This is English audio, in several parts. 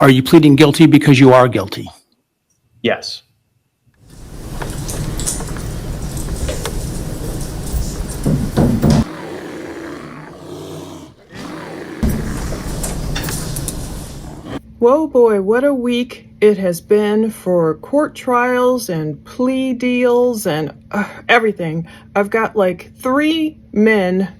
Are you pleading guilty because you are guilty? Yes. Whoa boy, what a week it has been for court trials and plea deals and everything. I've got like three men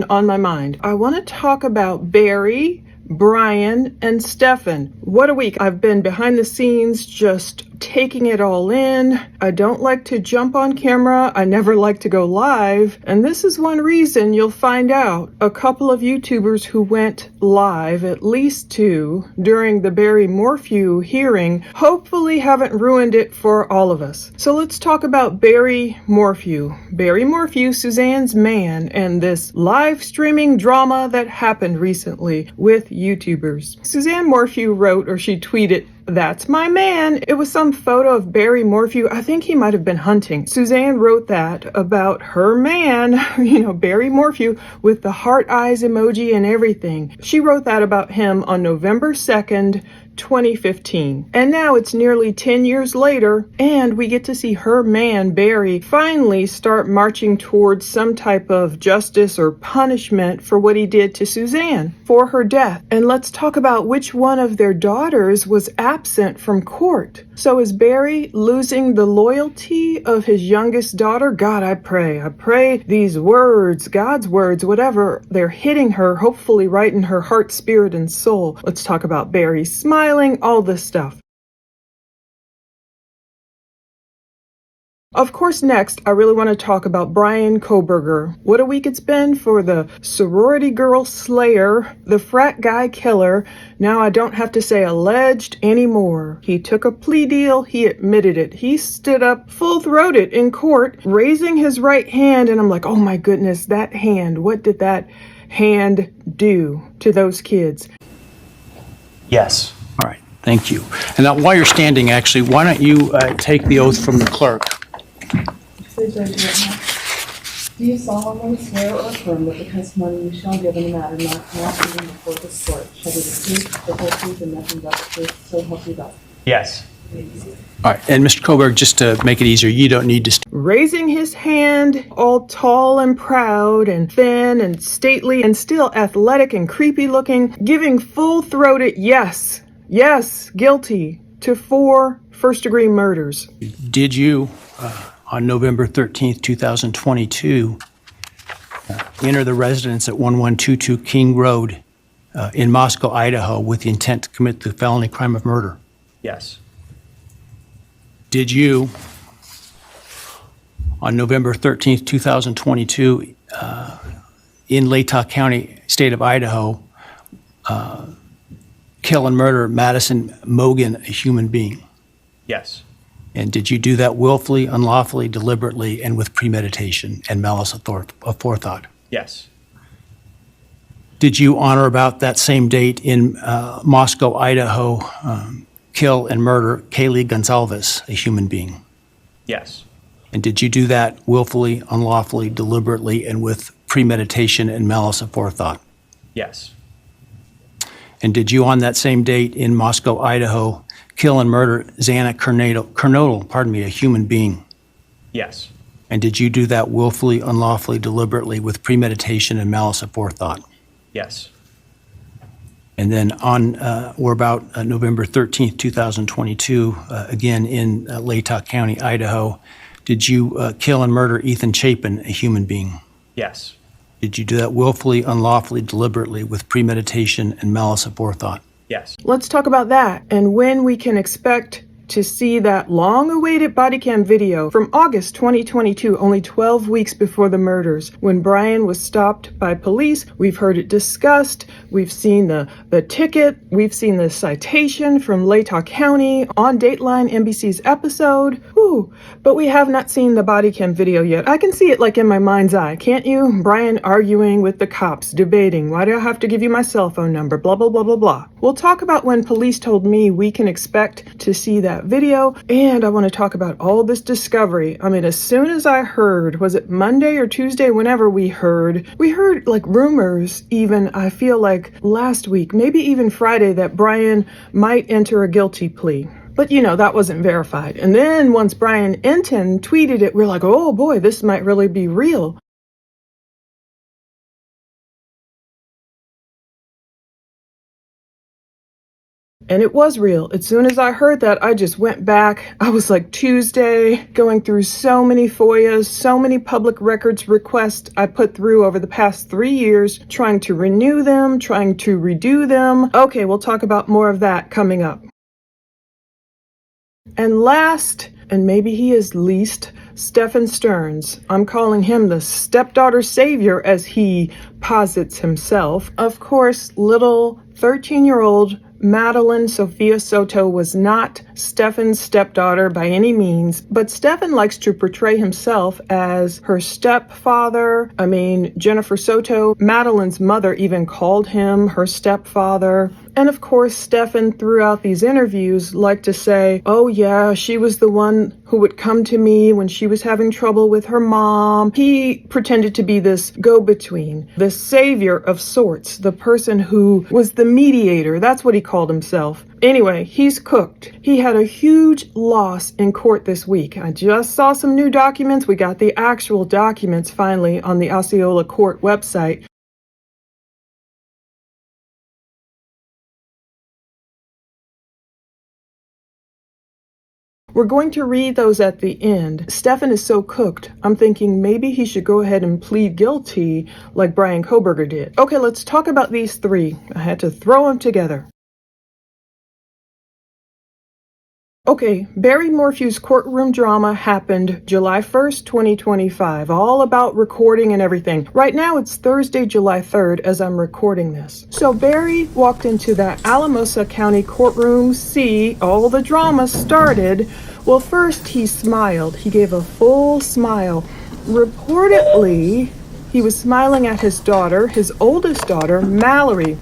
on my mind. I want to talk about Barry, Bryan, and Stefan. What a week. I've been behind the scenes just taking it all in. I don't like to jump on camera. I never like to go live. And this is one reason you'll find out a couple of YouTubers who went live, at least two, during the Barry Morphw hearing, hopefully haven't ruined it for all of us. So let's talk about Barry Morphw. Barry Morphw, Suzanne's man, and this live streaming drama that happened recently with YouTubers. Suzanne Morphw wrote, or she tweeted, "That's my man." It was some photo of Barry Morphw. I think he might have been hunting. Suzanne wrote that about her man, Barry Morphw, with the heart eyes emoji and everything. She wrote that about him on November 2nd, 2015. And now it's nearly 10 years later, and we get to see her man, Barry, finally start marching towards some type of justice or punishment for what he did to Suzanne, for her death. And let's talk about which one of their daughters was absent from court. So is Barry losing the loyalty of his youngest daughter? God, I pray these words, God's words, whatever, they're hitting her, hopefully right in her heart, spirit, and soul. Let's talk about Barry smiling, all this stuff. Of course, next, I really want to talk about Bryan Kohberger. What a week it's been for the sorority girl slayer, the frat guy killer. Now I don't have to say alleged anymore. He took a plea deal. He admitted it. He stood up full-throated in court, raising his right hand. And I'm like, oh my goodness, that hand. What did that hand do to those kids? Yes. All right, thank you. And now while you're standing, actually, why don't you take the oath from the clerk? Please raise your right hand. Do you solemnly swear or affirm that the testimony you shall give in the matter not given before this court shall be the truth, the whole truth, and nothing but the truth, so help you God? Yes. All right, and Mr. Kohberger, just to make it easier, you don't need to Raising his hand, all tall and proud and thin and stately and still athletic and creepy looking, giving full-throated yes, guilty to 4 first-degree murders. Did you, on November 13th, 2022, enter the residence at 1122 King Road in Moscow, Idaho, with the intent to commit the felony crime of murder? Yes. Did you, on November 13th, 2022, in Latah County, state of Idaho, kill and murder Madison Mogen, a human being? Yes. And did you do that willfully, unlawfully, deliberately, and with premeditation and malice aforethought? Yes. Did you, on or about that same date in Moscow, Idaho, kill and murder Kaylee Gonzalez, a human being? Yes. And did you do that willfully, unlawfully, deliberately, and with premeditation and malice aforethought? Yes. And did you, on that same date in Moscow, Idaho, kill and murder Xana Kernodle, a human being? Yes. And did you do that willfully, unlawfully, deliberately, with premeditation and malice aforethought? Yes. And then on or about November 13th, 2022, again in Latah County, Idaho, did you kill and murder Ethan Chapin, a human being? Yes. Did you do that willfully, unlawfully, deliberately, with premeditation and malice aforethought? Yes. Let's talk about that and when we can expect to see that long-awaited body cam video from August 2022, only 12 weeks before the murders, when Bryan was stopped by police. We've heard it discussed. We've seen the ticket. We've seen the citation from Latah County on Dateline NBC's episode. Whew. But we have not seen the body cam video yet. I can see it like in my mind's eye, can't you? Bryan arguing with the cops, debating, why do I have to give you my cell phone number, blah, blah, blah, blah, blah. We'll talk about when police told me we can expect to see that that video, and I want to talk about all this discovery. I mean, as soon as I heard, was it Monday or Tuesday, whenever we heard like rumors, even I feel like last week, maybe even Friday, that Bryan might enter a guilty plea. But that wasn't verified. And then once Bryan Enton tweeted it, we're like, oh boy, this might really be real. And it was real. As soon as I heard that, I just went back. I was like Tuesday, going through so many FOIAs, so many public records requests I put through over the past 3 years, trying to renew them, trying to redo them. Okay, we'll talk about more of that coming up. And last, and maybe he is least, Stephen Stearns. I'm calling him the stepdaughter savior, as he posits himself. Of course, little 13-year-old Madeline Sophia Soto was not Stephen's stepdaughter by any means, but Stephen likes to portray himself as her stepfather. I mean, Jennifer Soto, Madeline's mother, even called him her stepfather. And of course, Stephen, throughout these interviews, liked to say, oh yeah, she was the one who would come to me when she was having trouble with her mom. He pretended to be this go-between, this savior of sorts, the person who was the mediator. That's what he called himself. Anyway, he's cooked. He had a huge loss in court this week. I just saw some new documents. We got the actual documents finally on the Osceola Court website. We're going to read those at the end. Stephen is so cooked, I'm thinking maybe he should go ahead and plead guilty like Bryan Kohberger did. Okay, let's talk about these three. I had to throw them together. Okay, Barry Morphew's courtroom drama happened July 1st, 2025, all about recording and everything. Right now it's Thursday, July 3rd as I'm recording this. So Barry walked into that Alamosa County courtroom. See, all the drama started. Well, first he smiled. He gave a full smile. Reportedly, he was smiling at his daughter, his oldest daughter, Mallory.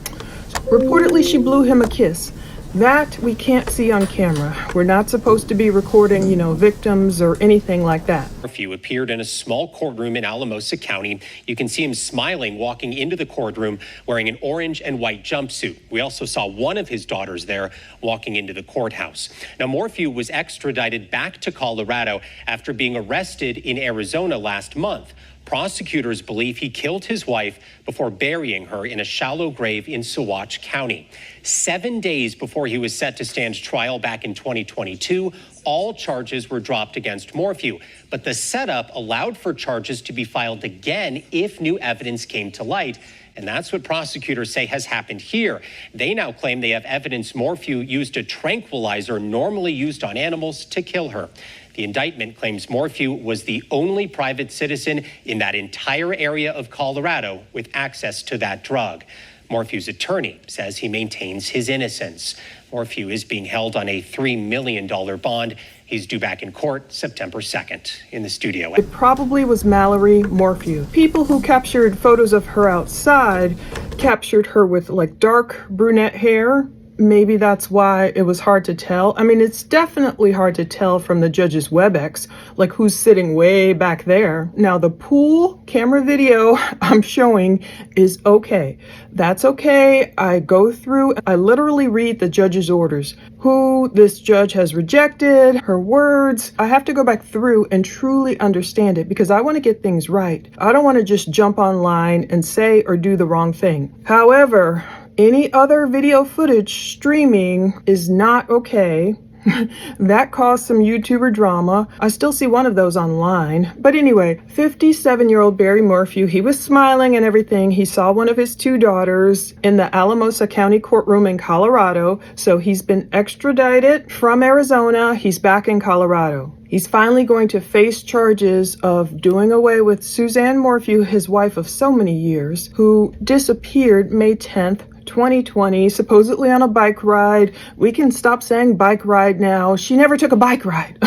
Reportedly, she blew him a kiss. That we can't see on camera. We're not supposed to be recording, victims or anything like that. Morphw appeared in a small courtroom in Alamosa County. You can see him smiling walking into the courtroom wearing an orange and white jumpsuit. We also saw one of his daughters there walking into the courthouse. Now, Morphw was extradited back to Colorado after being arrested in Arizona last month. Prosecutors believe he killed his wife before burying her in a shallow grave in Saguache County. 7 days before he was set to stand trial back in 2022, all charges were dropped against Morphw. But the setup allowed for charges to be filed again if new evidence came to light. And that's what prosecutors say has happened here. They now claim they have evidence Morphw used a tranquilizer normally used on animals to kill her. The indictment claims Morphw was the only private citizen in that entire area of Colorado with access to that drug. Morphew's attorney says he maintains his innocence. Morphw is being held on a $3 million bond. He's due back in court September 2nd. In the studio. It probably was Mallory Morphw. People who captured photos of her outside captured her with dark brunette hair. Maybe that's why it was hard to tell. I mean, it's definitely hard to tell from the judge's WebEx, who's sitting way back there. Now, the pool camera video I'm showing is okay. That's okay. I go through, I literally read the judge's orders, who this judge has rejected, her words. I have to go back through and truly understand it because I want to get things right. I don't want to just jump online and say or do the wrong thing. However, any other video footage streaming is not okay. That caused some YouTuber drama. I still see one of those online. But anyway, 57-year-old Barry Morphw, he was smiling and everything. He saw one of his two daughters in the Alamosa County courtroom in Colorado. So he's been extradited from Arizona. He's back in Colorado. He's finally going to face charges of doing away with Suzanne Morphw, his wife of so many years, who disappeared May 10th, 2020, supposedly on a bike ride. We can stop saying bike ride now. She never took a bike ride.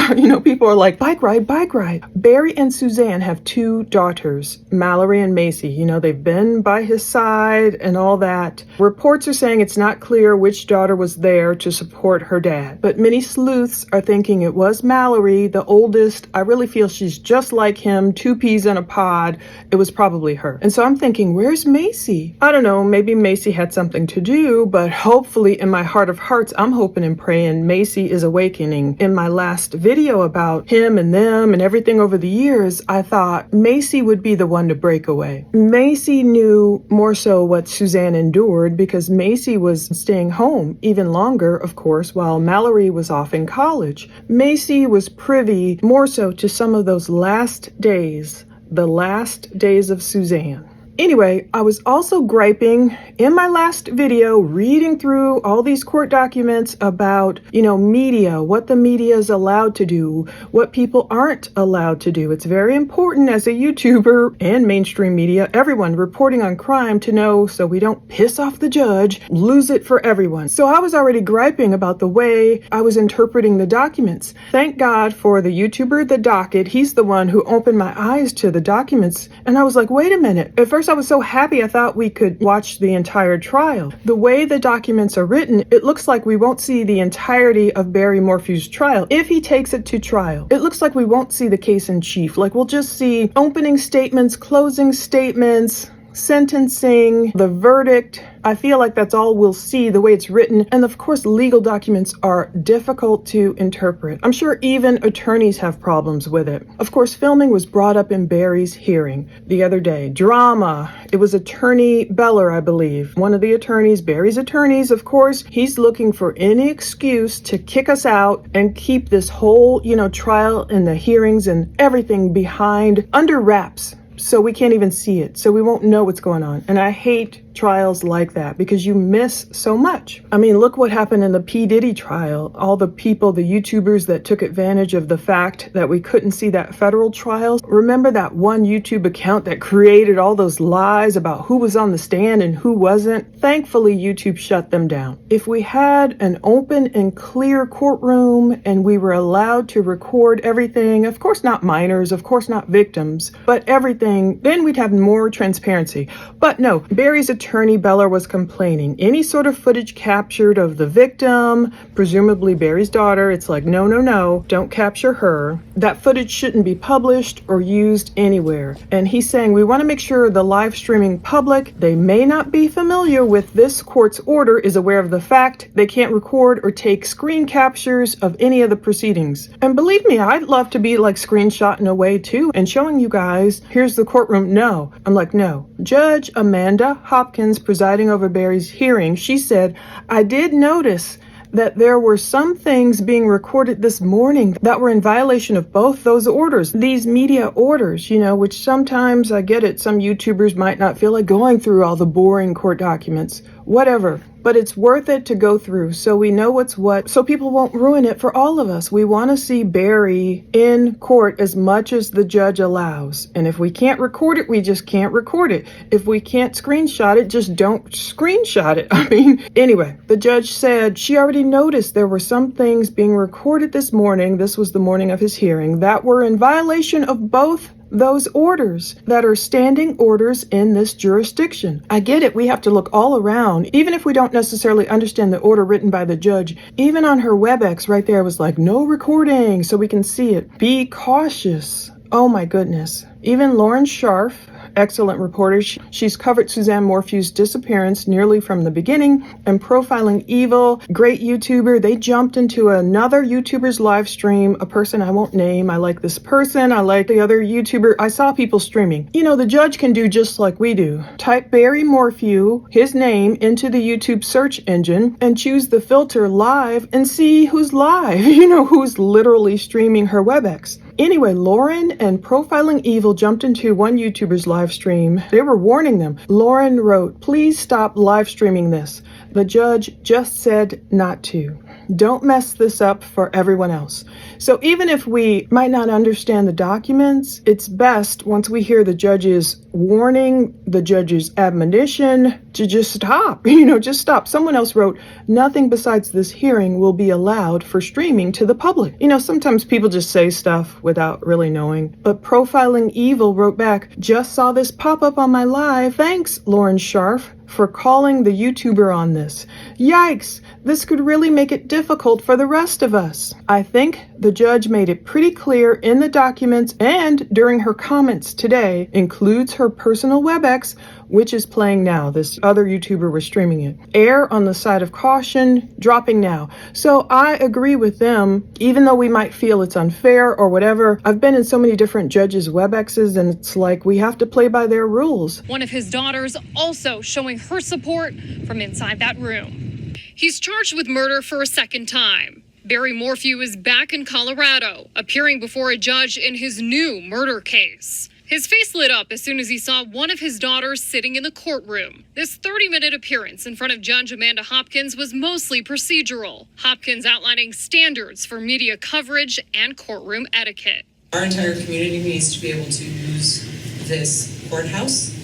People are like, bike ride, bike ride. Barry and Suzanne have 2 daughters, Mallory and Macy. They've been by his side and all that. Reports are saying it's not clear which daughter was there to support her dad. But many sleuths are thinking it was Mallory, the oldest. I really feel she's just like him, 2 peas in a pod. It was probably her. And so I'm thinking, where's Macy? I don't know, maybe Macy had something to do, but hopefully in my heart of hearts, I'm hoping and praying Macy is awakening. In my last video about him and them and everything over the years, I thought Macy would be the one to break away. Macy knew more so what Suzanne endured because Macy was staying home even longer, of course, while Mallory was off in college. Macy was privy more so to some of those last days, the last days of Suzanne. Anyway, I was also griping in my last video, reading through all these court documents about, media, what the media is allowed to do, what people aren't allowed to do. It's very important as a YouTuber and mainstream media, everyone reporting on crime to know so we don't piss off the judge, lose it for everyone. So I was already griping about the way I was interpreting the documents. Thank God for the YouTuber, The Docket. He's the one who opened my eyes to the documents. And I was like, wait a minute. At first I was so happy I thought we could watch the entire trial. The way the documents are written, it looks like we won't see the entirety of Barry Morphew's trial. If he takes it to trial, it looks like we won't see the case in chief. Like we'll just see opening statements, closing statements, sentencing, the verdict. I feel like that's all we'll see the way it's written. And of course, legal documents are difficult to interpret. I'm sure even attorneys have problems with it. Of course, filming was brought up in Barry's hearing the other day. Drama. It was Attorney Beller, I believe. One of the attorneys, Barry's attorneys, of course, he's looking for any excuse to kick us out and keep this whole, trial and the hearings and everything behind under wraps. So we can't even see it. So we won't know what's going on. And I hate trials like that because you miss so much. I mean, look what happened in the P. Diddy trial. All the people, the YouTubers that took advantage of the fact that we couldn't see that federal trial. Remember that one YouTube account that created all those lies about who was on the stand and who wasn't? Thankfully, YouTube shut them down. If we had an open and clear courtroom and we were allowed to record everything, of course not minors, of course not victims, but everything, then we'd have more transparency. But no, Barry's attorney Beller was complaining. Any sort of footage captured of the victim, presumably Barry's daughter, it's like, no, don't capture her. That footage shouldn't be published or used anywhere. And he's saying we want to make sure the live streaming public, they may not be familiar with this court's order, is aware of the fact they can't record or take screen captures of any of the proceedings. And believe me, I'd love to be like screenshotting away too and showing you guys, here's the courtroom. No. I'm like, no. Judge Amanda Hopkins presiding over Barry's hearing, she said, I did notice that there were some things being recorded this morning that were in violation of both those orders, these media orders, which sometimes I get it. Some YouTubers might not feel like going through all the boring court documents, whatever. But it's worth it to go through so we know what's what, so people won't ruin it for all of us. We want to see Barry in court as much as the judge allows. And if we can't record it, we just can't record it. If we can't screenshot it, just don't screenshot it. Anyway, the judge said she already noticed there were some things being recorded this morning, this was the morning of his hearing, that were in violation of both those orders that are standing orders in this jurisdiction. I get it. We have to look all around, even if we don't necessarily understand the order written by the judge. Even on her WebEx right there was like, no recording, so we can see it. Be cautious. Oh my goodness. Even Lauren Scharf, excellent reporter. She's covered Suzanne Morphew's disappearance nearly from the beginning and Profiling Evil, great YouTuber. They jumped into another YouTuber's live stream, a person I won't name. I like this person. I like the other YouTuber. I saw people streaming. The judge can do just like we do. Type Barry Morphw, his name, into the YouTube search engine and choose the filter live and see who's live, who's literally streaming her WebEx. Anyway, Lauren and Profiling Evil jumped into one YouTuber's live stream. They were warning them. Lauren wrote, please stop live streaming this. The judge just said not to. don't mess this up for everyone else. So even if we might not understand the documents, it's best once we hear the judge's warning, the judge's admonition, to just stop, just stop. Someone else wrote, nothing besides this hearing will be allowed for streaming to the public. Sometimes people just say stuff without really knowing. But Profiling Evil wrote back, just saw this pop up on my live. Thanks, Lauren Scharf, for calling the YouTuber on this. Yikes, this could really make it difficult for the rest of us. I think the judge made it pretty clear in the documents and during her comments today, includes her personal WebEx, which is playing now. This other YouTuber was streaming it. Err on the side of caution, dropping now. So I agree with them, even though we might feel it's unfair or whatever. I've been in so many different judges' WebExes, and it's like we have to play by their rules. One of his daughters also showing her support from inside that room. He's charged with murder for a second time. Barry Morphw is back in Colorado, appearing before a judge in his new murder case. His face lit up as soon as he saw one of his daughters sitting in the courtroom. This 30-minute appearance in front of Judge Amanda Hopkins was mostly procedural. Hopkins outlining standards for media coverage and courtroom etiquette. Our entire community needs to be able to use this courthouse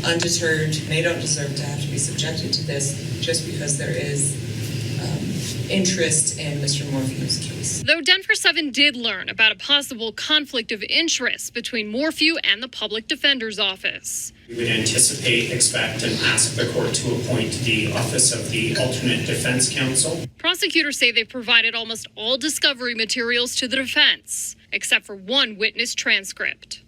undeterred. They don't deserve to have to be subjected to this just because there is interest in Mr. Morphew's case. Though Denver 7 did learn about a possible conflict of interest between Morphw and the Public Defender's Office. We would anticipate, expect, and ask the court to appoint the Office of the Alternate Defense Counsel. Prosecutors say they've provided almost all discovery materials to the defense, except for one witness transcript.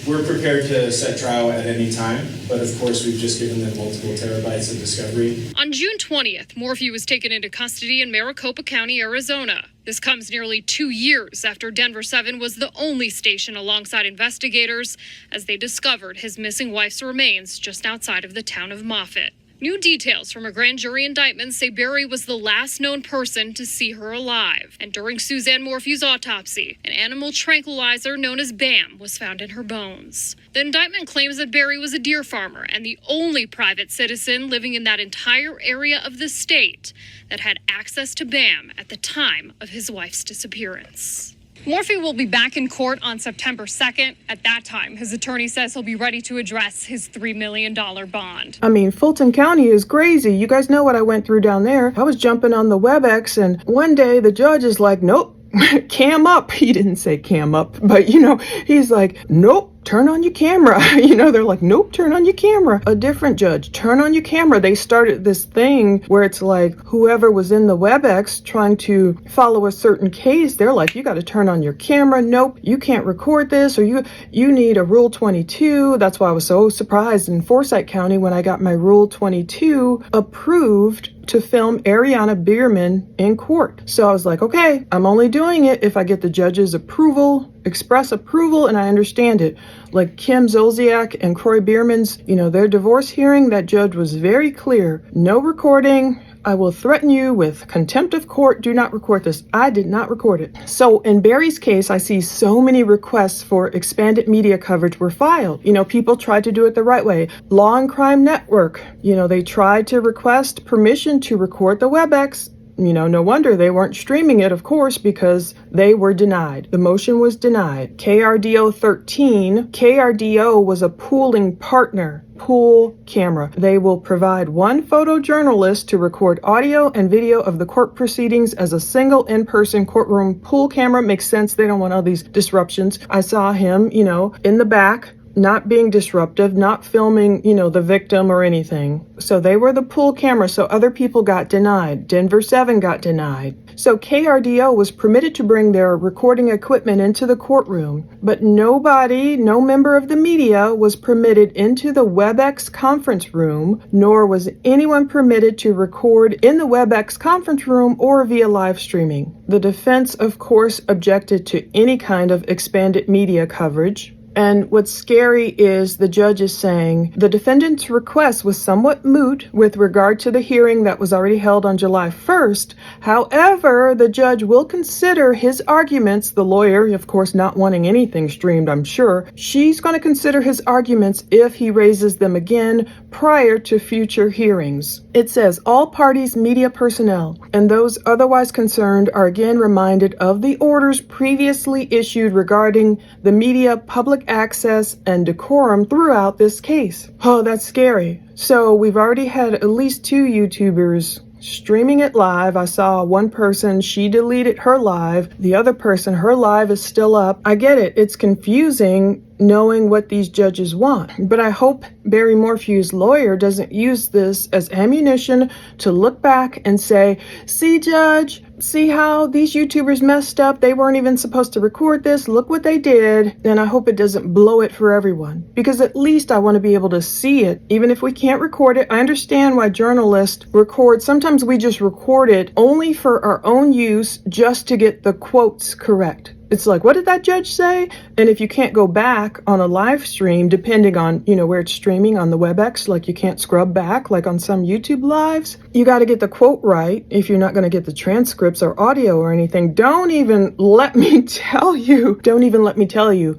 We're prepared to set trial at any time, but of course we've just given them multiple terabytes of discovery. On June 20th, Morphw was taken into custody in Maricopa County, Arizona. This comes nearly 2 years after Denver 7 was the only station alongside investigators as they discovered his missing wife's remains just outside of the town of Moffett. New details from a grand jury indictment say Barry was the last known person to see her alive. And during Suzanne Morphew's autopsy, an animal tranquilizer known as BAM was found in her bones. The indictment claims that Barry was a deer farmer and the only private citizen living in that entire area of the state that had access to BAM at the time of his wife's disappearance. Morphw will be back in court on September 2nd. At that time, his attorney says he'll be ready to address his $3 million bond. I mean, Fulton County is crazy. You guys know what I went through down there. I was jumping on the WebEx, and one day the judge is like, nope, cam up. He didn't say cam up, but he's like, nope. Turn on your camera. They're like, nope, turn on your camera. A different judge, turn on your camera. They started this thing where it's like whoever was in the WebEx trying to follow a certain case, they're like, you got to turn on your camera. Nope, you can't record this, or you need a Rule 22. That's why I was so surprised in Forsyth County when I got my Rule 22 approved to film Ariana Bierman in court. So I was like, okay, I'm only doing it if I get the judge's approval, express approval, and I understand it. Like Kim Zolciak and Croy Bierman's, their divorce hearing, that judge was very clear. No recording. I will threaten you with contempt of court. Do not record this. I did not record it. So in Barry's case, I see so many requests for expanded media coverage were filed. People tried to do it the right way. Law and Crime Network, they tried to request permission to record the WebEx. No wonder they weren't streaming it, of course, because they were denied. The motion was denied. KRDO 13, KRDO was a pooling partner. Pool camera. They will provide one photojournalist to record audio and video of the court proceedings as a single in-person courtroom. Pool camera makes sense. They don't want all these disruptions. I saw him, in the back, not being disruptive, not filming, the victim or anything. So they were the pool camera, so other people got denied. Denver 7 got denied. So KRDO was permitted to bring their recording equipment into the courtroom, but no member of the media was permitted into the WebEx conference room, nor was anyone permitted to record in the WebEx conference room or via live streaming. The defense, of course, objected to any kind of expanded media coverage. And what's scary is the judge is saying the defendant's request was somewhat moot with regard to the hearing that was already held on July 1st. However, the judge will consider his arguments, the lawyer, of course, not wanting anything streamed, I'm sure. She's going to consider his arguments if he raises them again prior to future hearings. It says all parties, media personnel, and those otherwise concerned are again reminded of the orders previously issued regarding the media, public access, and decorum throughout this case. Oh, that's scary. So we've already had at least 2 YouTubers streaming it live. I saw one person, she deleted her live. The other person, her live is still up. I get it. It's confusing knowing what these judges want. But I hope Barry Morphew's lawyer doesn't use this as ammunition to look back and say, see, judge, see how these YouTubers messed up? They weren't even supposed to record this. Look what they did. And I hope it doesn't blow it for everyone, because at least I want to be able to see it. Even if we can't record it, I understand why journalists record. Sometimes we just record it only for our own use, just to get the quotes correct. It's like, what did that judge say? And if you can't go back on a live stream, depending on, where it's streaming on the WebEx, like you can't scrub back like on some YouTube lives, you got to get the quote right if you're not going to get the transcripts or audio or anything. Don't even let me tell you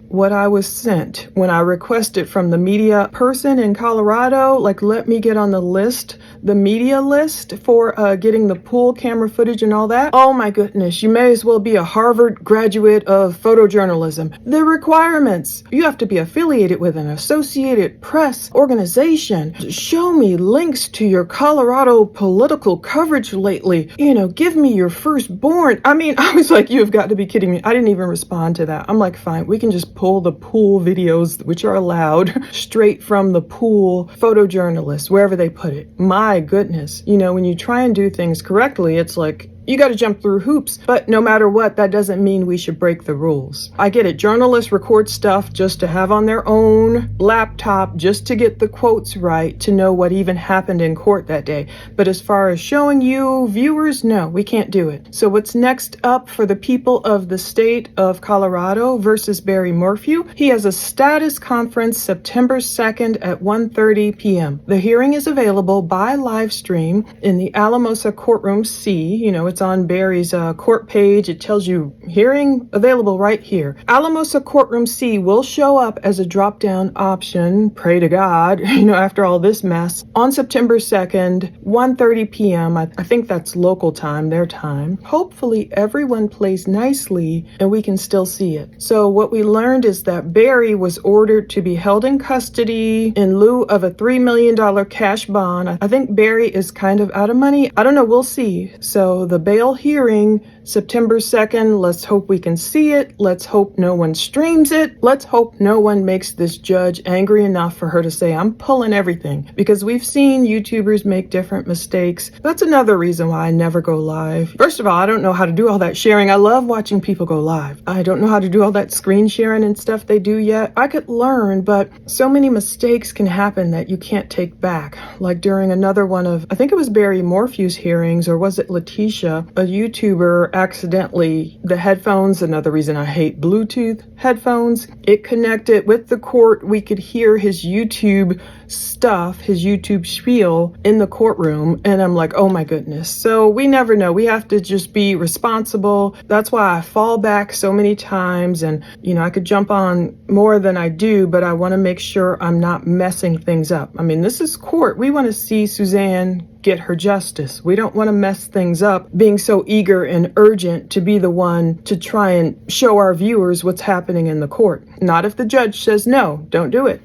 what I was sent when I requested from the media person in Colorado, like, let me get on the list, the media list for getting the pool camera footage and all that. Oh my goodness, you may as well be a Harvard graduate of photojournalism. The requirements: you have to be affiliated with an Associated Press organization. Show me links to your Colorado political coverage lately. Give me your firstborn. I mean, I was like, you've got to be kidding me. I didn't even respond to that. I'm like, fine, we can just pull the pool videos, which are allowed, straight from the pool photojournalists, wherever they put it. My goodness. When you try and do things correctly, it's like, you got to jump through hoops. But no matter what, that doesn't mean we should break the rules. I get it. Journalists record stuff just to have on their own laptop, just to get the quotes right, to know what even happened in court that day. But as far as showing you viewers, no, we can't do it. So what's next up for the people of the state of Colorado versus Barry Morphw? He has a status conference September 2nd at 1:30 p.m. The hearing is available by live stream in the Alamosa Courtroom C. It's on Barry's court page. It tells you hearing available right here. Alamosa Courtroom C will show up as a drop-down option. Pray to God, after all this mess. On September 2nd, 1:30 p.m. I think that's local time, their time. Hopefully everyone plays nicely and we can still see it. So what we learned is that Barry was ordered to be held in custody in lieu of a $3 million cash bond. I think Barry is kind of out of money. I don't know. We'll see. So the bail hearing, September 2nd, let's hope we can see it. Let's hope no one streams it. Let's hope no one makes this judge angry enough for her to say, I'm pulling everything. Because we've seen YouTubers make different mistakes. That's another reason why I never go live. First of all, I don't know how to do all that sharing. I love watching people go live. I don't know how to do all that screen sharing and stuff they do yet. I could learn, but so many mistakes can happen that you can't take back. Like during another one of, I think it was Barry Morphew's hearings, or was it Letitia, a YouTuber accidentally, the headphones, another reason I hate Bluetooth headphones, it connected with the court. We could hear his YouTube stuff, his YouTube spiel in the courtroom. And I'm like, oh my goodness. So we never know. We have to just be responsible. That's why I fall back so many times. And, I could jump on more than I do, but I want to make sure I'm not messing things up. I mean, this is court. We want to see Suzanne get her justice. We don't want to mess things up, being so eager and urgent to be the one to try and show our viewers what's happening in the court. Not if the judge says no, don't do it.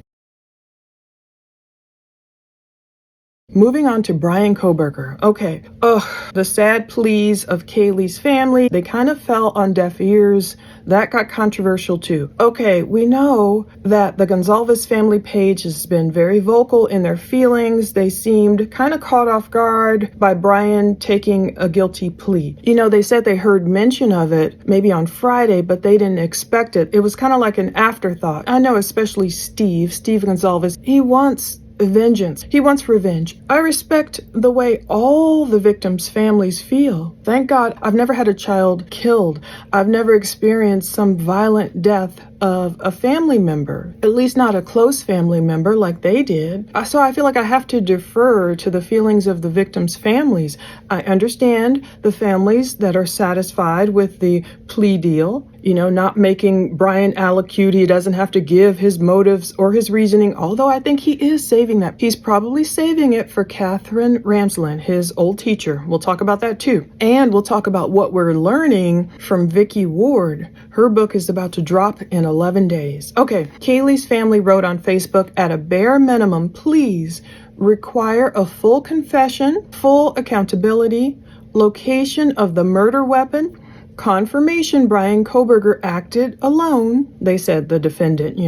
Moving on to Bryan Kohberger. Okay. The sad pleas of Kaylee's family, they kind of fell on deaf ears. That got controversial too. Okay, we know that the Gonzalez family page has been very vocal in their feelings. They seemed kind of caught off guard by Bryan taking a guilty plea. They said they heard mention of it maybe on Friday, but they didn't expect it. It was kind of like an afterthought. I know especially Steve Gonzalez, he wants vengeance. He wants revenge. I respect the way all the victims' families feel. Thank God I've never had a child killed. I've never experienced some violent death of a family member, at least not a close family member like they did. So I feel like I have to defer to the feelings of the victims' families. I understand the families that are satisfied with the plea deal, not making Bryan allocute. He doesn't have to give his motives or his reasoning, although I think he is saving that. He's probably saving it for Katherine Rams, his old teacher. We'll talk about that too. And we'll talk about what we're learning from Vicky Ward. Her book is about to drop in 11 days. Okay, Kaylee's family wrote on Facebook, at a bare minimum, please require a full confession, full accountability, location of the murder weapon, confirmation Bryan Kohberger acted alone, they said, the defendant,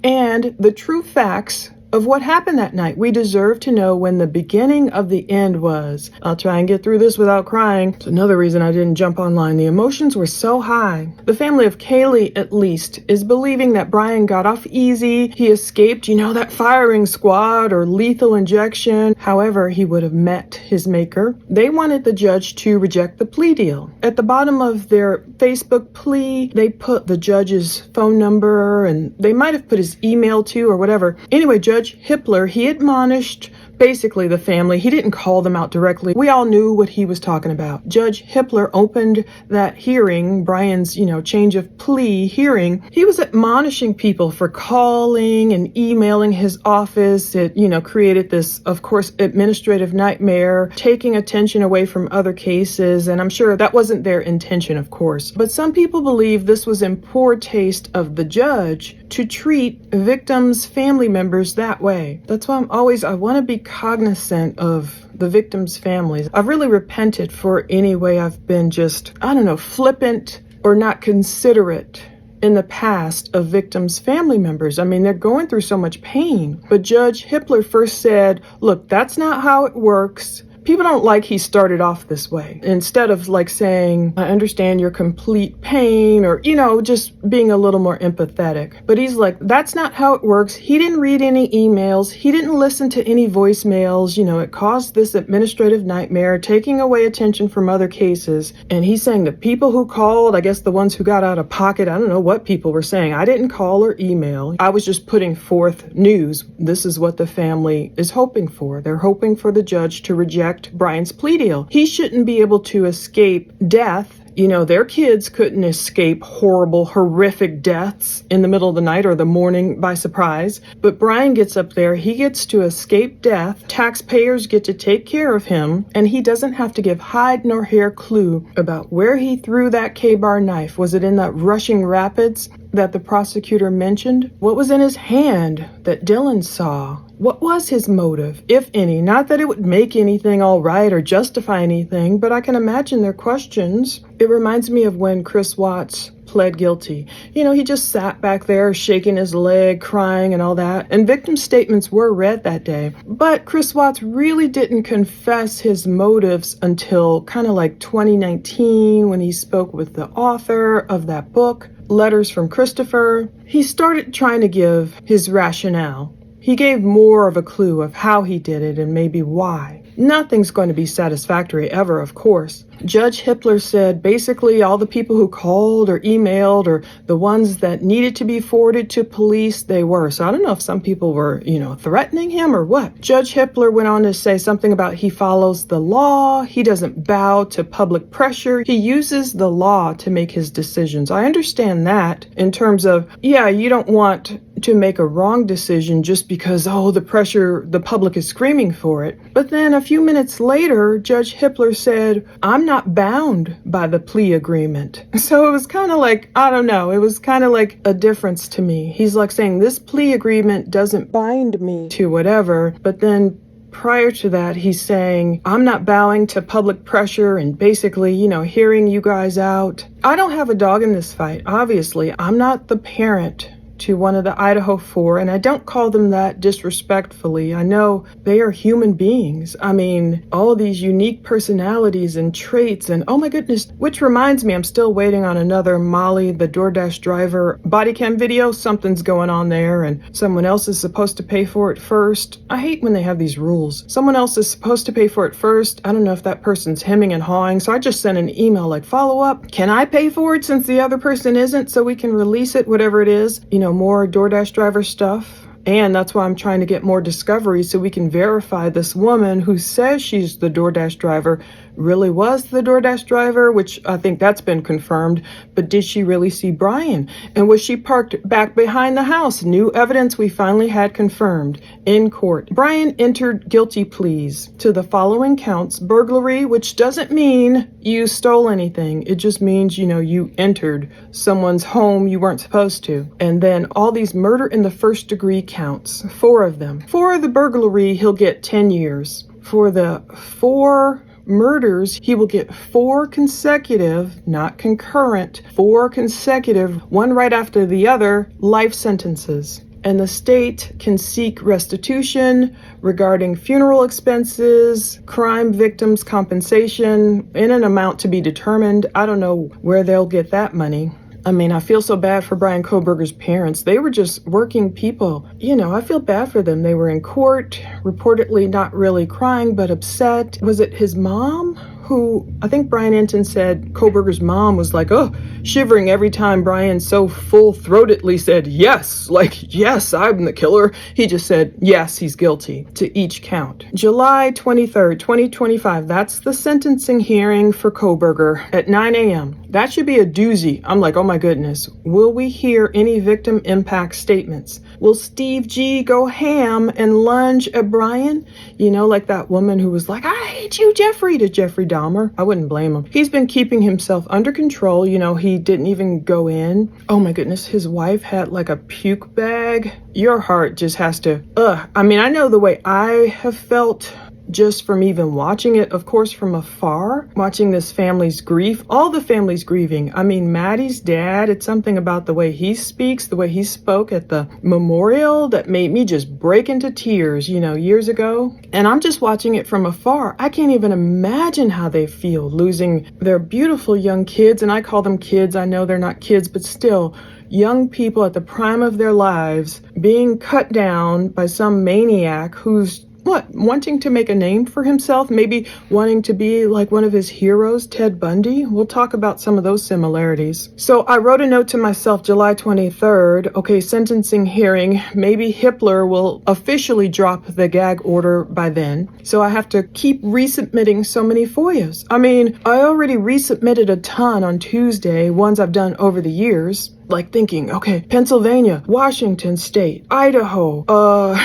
and the true facts of what happened that night. We deserve to know when the beginning of the end was. I'll try and get through this without crying. It's another reason I didn't jump online. The emotions were so high. The family of Kaylee, at least, is believing that Bryan got off easy. He escaped, that firing squad or lethal injection. However, he would have met his maker. They wanted the judge to reject the plea deal. At the bottom of their Facebook plea, they put the judge's phone number, and they might have put his email too or whatever. Anyway, Judge Hipler, he admonished basically the family. He didn't call them out directly. We all knew what he was talking about. Judge Hipler opened that hearing, Bryan's, change of plea hearing. He was admonishing people for calling and emailing his office. It, created this, of course, administrative nightmare, taking attention away from other cases. And I'm sure that wasn't their intention, of course. But some people believe this was in poor taste of the judge to treat victims' family members that way. That's why I want to be cognizant of the victims' families. I've really repented for any way I've been just, flippant or not considerate in the past of victims' family members. I mean, they're going through so much pain. But Judge Hipler first said, look, that's not how it works. People don't like he started off this way. Instead of saying, I understand your complete pain, or, just being a little more empathetic. But he's like, that's not how it works. He didn't read any emails. He didn't listen to any voicemails. It caused this administrative nightmare, taking away attention from other cases. And he's saying the people who called, I guess the ones who got out of pocket, I don't know what people were saying. I didn't call or email. I was just putting forth news. This is what the family is hoping for. They're hoping for the judge to reject Bryan's plea deal. He shouldn't be able to escape death. Their kids couldn't escape horrible, horrific deaths in the middle of the night or the morning by surprise. But Bryan gets up there. He gets to escape death. Taxpayers get to take care of him. And he doesn't have to give hide nor hair clue about where he threw that K-bar knife. Was it in that rushing rapids that the prosecutor mentioned? What was in his hand that Dylan saw? What was his motive, if any? Not that it would make anything all right or justify anything, but I can imagine their questions. It reminds me of when Chris Watts pled guilty. He just sat back there shaking his leg, crying and all that. And victim statements were read that day. But Chris Watts really didn't confess his motives until kind of 2019 when he spoke with the author of that book, Letters from Christopher. He started trying to give his rationale. He gave more of a clue of how he did it and maybe why. Nothing's going to be satisfactory ever, of course. Judge Hipler said basically all the people who called or emailed or the ones that needed to be forwarded to police, they were. So I don't know if some people were, threatening him or what. Judge Hipler went on to say something about he follows the law. He doesn't bow to public pressure. He uses the law to make his decisions. I understand that in terms of, you don't want to make a wrong decision just because, the public is screaming for it. But then a few minutes later, Judge Hipler said, I'm not bound by the plea agreement. So it was kind of it was kind of like a difference to me. He's saying this plea agreement doesn't bind me to whatever, but then prior to that, he's saying, I'm not bowing to public pressure and basically, hearing you guys out. I don't have a dog in this fight. Obviously, I'm not the parent to one of the Idaho 4, and I don't call them that disrespectfully. I know they are human beings. I mean, all these unique personalities and traits, and oh my goodness, which reminds me, I'm still waiting on another Molly, the DoorDash driver, body cam video. Something's going on there, and someone else is supposed to pay for it first. I hate when they have these rules. Someone else is supposed to pay for it first. I don't know if that person's hemming and hawing, so I just sent an email like, follow up. Can I pay for it since the other person isn't, so we can release it, whatever it is? You know, more DoorDash driver stuff. And that's why I'm trying to get more discovery so we can verify this woman who says she's the DoorDash driver really was the DoorDash driver, which I think that's been confirmed. But did she really see Bryan? And was she parked back behind the house? New evidence we finally had confirmed in court. Bryan entered guilty pleas to the following counts: burglary, which doesn't mean you stole anything. It just means, you know, you entered someone's home you weren't supposed to. And then all these murder in the first degree counts, 4 of them. For the burglary, he'll get 10 years. For the 4 murders, he will get 4 consecutive, not concurrent, 4 consecutive, one right after the other, life sentences. And the state can seek restitution regarding funeral expenses, crime victims' compensation, in an amount to be determined. I don't know where they'll get that money. I mean, I feel so bad for Bryan Kohberger's parents. They were just working people. You know, I feel bad for them. They were in court, reportedly not really crying, but upset. Was it his mom? Who, I think Bryan Enton said Kohberger's mom was like, oh, shivering every time Bryan so full-throatedly said, yes, like, yes, I'm the killer. He just said, yes, he's guilty to each count. July 23rd, 2025, that's the sentencing hearing for Kohberger at 9 a.m. That should be a doozy. I'm like, oh my goodness. Will we hear any victim impact statements? Will Steve G go ham and lunge at Bryan? You know, like that woman who was like, I hate you, Jeffrey, to Jeffrey Dahmer. I wouldn't blame him. He's been keeping himself under control. You know, he didn't even go in. Oh my goodness, his wife had like a puke bag. Your heart just has to, I mean, I know the way I have felt just from even watching it, of course, from afar, watching this family's grief, all the family's grieving. I mean, Maddie's dad, it's something about the way he speaks, the way he spoke at the memorial that made me just break into tears, you know, years ago. And I'm just watching it from afar. I can't even imagine how they feel losing their beautiful young kids. And I call them kids. I know they're not kids, but still, young people at the prime of their lives being cut down by some maniac who's wanting to make a name for himself, maybe wanting to be like one of his heroes, Ted Bundy. We'll talk about some of those similarities. So I wrote a note to myself, July 23rd, okay, sentencing hearing, maybe Hipler will officially drop the gag order by then. So I have to keep resubmitting so many FOIAs. I mean, I already resubmitted a ton on Tuesday, ones I've done over the years. Like thinking, okay, Pennsylvania, Washington State, Idaho,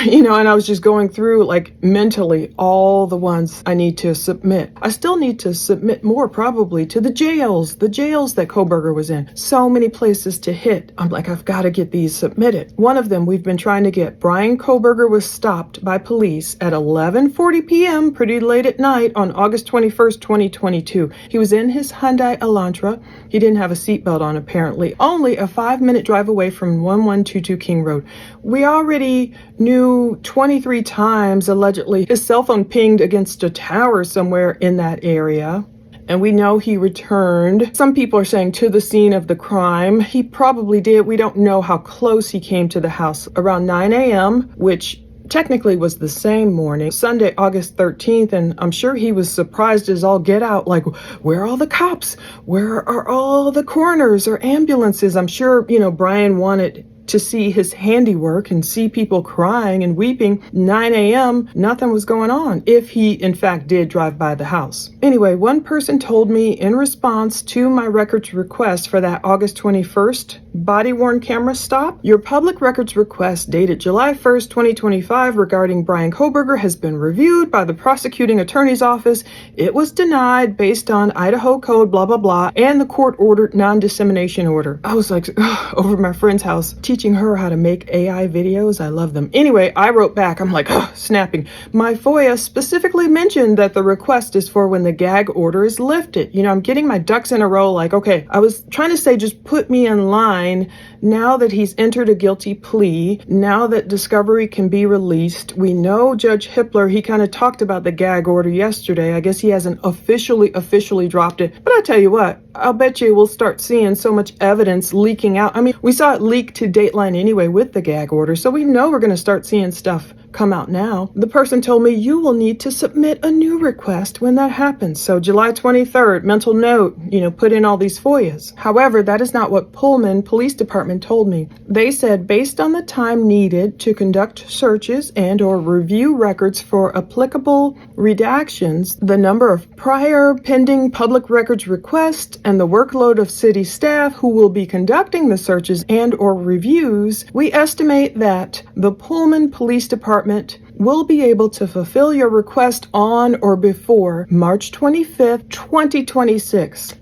you know, and I was just going through like mentally all the ones I need to submit. I still need to submit more probably to the jails that Kohberger was in. So many places to hit. I'm like, I've got to get these submitted. One of them we've been trying to get. Bryan Kohberger was stopped by police at 11:40 p.m. pretty late at night on August 21st, 2022. He was in his Hyundai Elantra. He didn't have a seatbelt on apparently. Only a 5-minute drive away from 1122 King Road. We already knew 23 times, allegedly, his cell phone pinged against a tower somewhere in that area. And we know he returned. Some people are saying to the scene of the crime. He probably did. We don't know how close he came to the house. Around 9 a.m., which technically was the same morning, Sunday, August 13th, and I'm sure he was surprised as all get out, like, where are all the cops? Where are all the coroners or ambulances? I'm sure, you know, Bryan wanted to see his handiwork and see people crying and weeping. 9 a.m., nothing was going on, if he, in fact, did drive by the house. Anyway, one person told me in response to my records request for that August 21st body-worn camera stop, your public records request dated July 1st, 2025 regarding Bryan Kohberger has been reviewed by the prosecuting attorney's office. It was denied based on Idaho code, blah, blah, blah, and the court-ordered non-dissemination order. I was like, over my friend's house, teaching her how to make AI videos. I love them. Anyway, I wrote back. I'm like, oh, snapping. My FOIA specifically mentioned that the request is for when the gag order is lifted. You know, I'm getting my ducks in a row. Like, okay, I was trying to say, just put me in line now that he's entered a guilty plea, now that discovery can be released. We know Judge Hipler, he kind of talked about the gag order yesterday. I guess he hasn't officially dropped it. But I tell you what, I'll bet you we'll start seeing so much evidence leaking out. I mean, we saw it leak to Dateline anyway with the gag order, so we know we're going to start seeing stuff come out now. The person told me you will need to submit a new request when that happens. So July 23rd, mental note, put in all these FOIAs. However, that is not what Pullman Police Department told me. They said based on the time needed to conduct searches and or review records for applicable redactions, the number of prior pending public records requests, and the workload of city staff who will be conducting the searches and or reviews, we estimate that the Pullman Police Department will be able to fulfill your request on or before March 25th, 2026.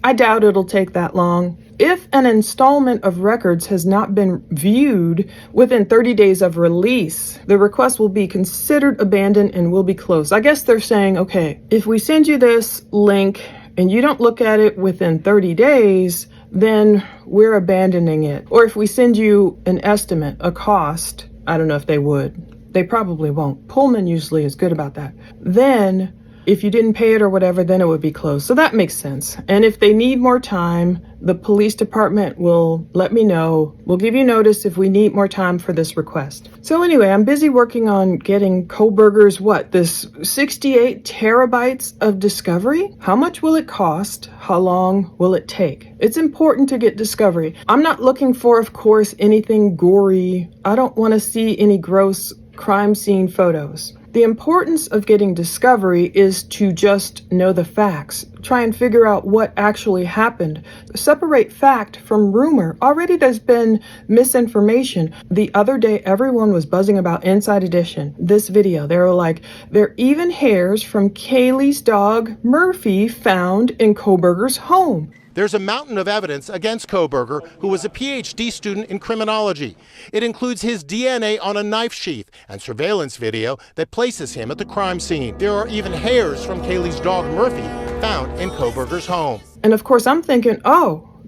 I doubt it'll take that long. If an installment of records has not been viewed within 30 days of release, the request will be considered abandoned and will be closed. I guess they're saying, okay, if we send you this link and you don't look at it within 30 days, then we're abandoning it. Or if we send you an estimate, a cost, I don't know if they would. They probably won't. Pullman usually is good about that. Then, if you didn't pay it or whatever, then it would be closed. So that makes sense. And if they need more time, the police department will let me know. We'll give you notice if we need more time for this request. So anyway, I'm busy working on getting Kohberger's, this 68 terabytes of discovery? How much will it cost? How long will it take? It's important to get discovery. I'm not looking for, of course, anything gory. I don't want to see any gross crime scene photos. The importance of getting discovery is to just know the facts. Try and figure out what actually happened. Separate fact from rumor. Already there's been misinformation. The other day, everyone was buzzing about Inside Edition. This video, they were like, there are even hairs from Kaylee's dog, Morphw, found in Kohberger's home. There's a mountain of evidence against Kohberger, who was a PhD student in criminology. It includes his DNA on a knife sheath and surveillance video that places him at the crime scene. There are even hairs from Kaylee's dog, Morphw, found in Kohberger's home. And of course, I'm thinking,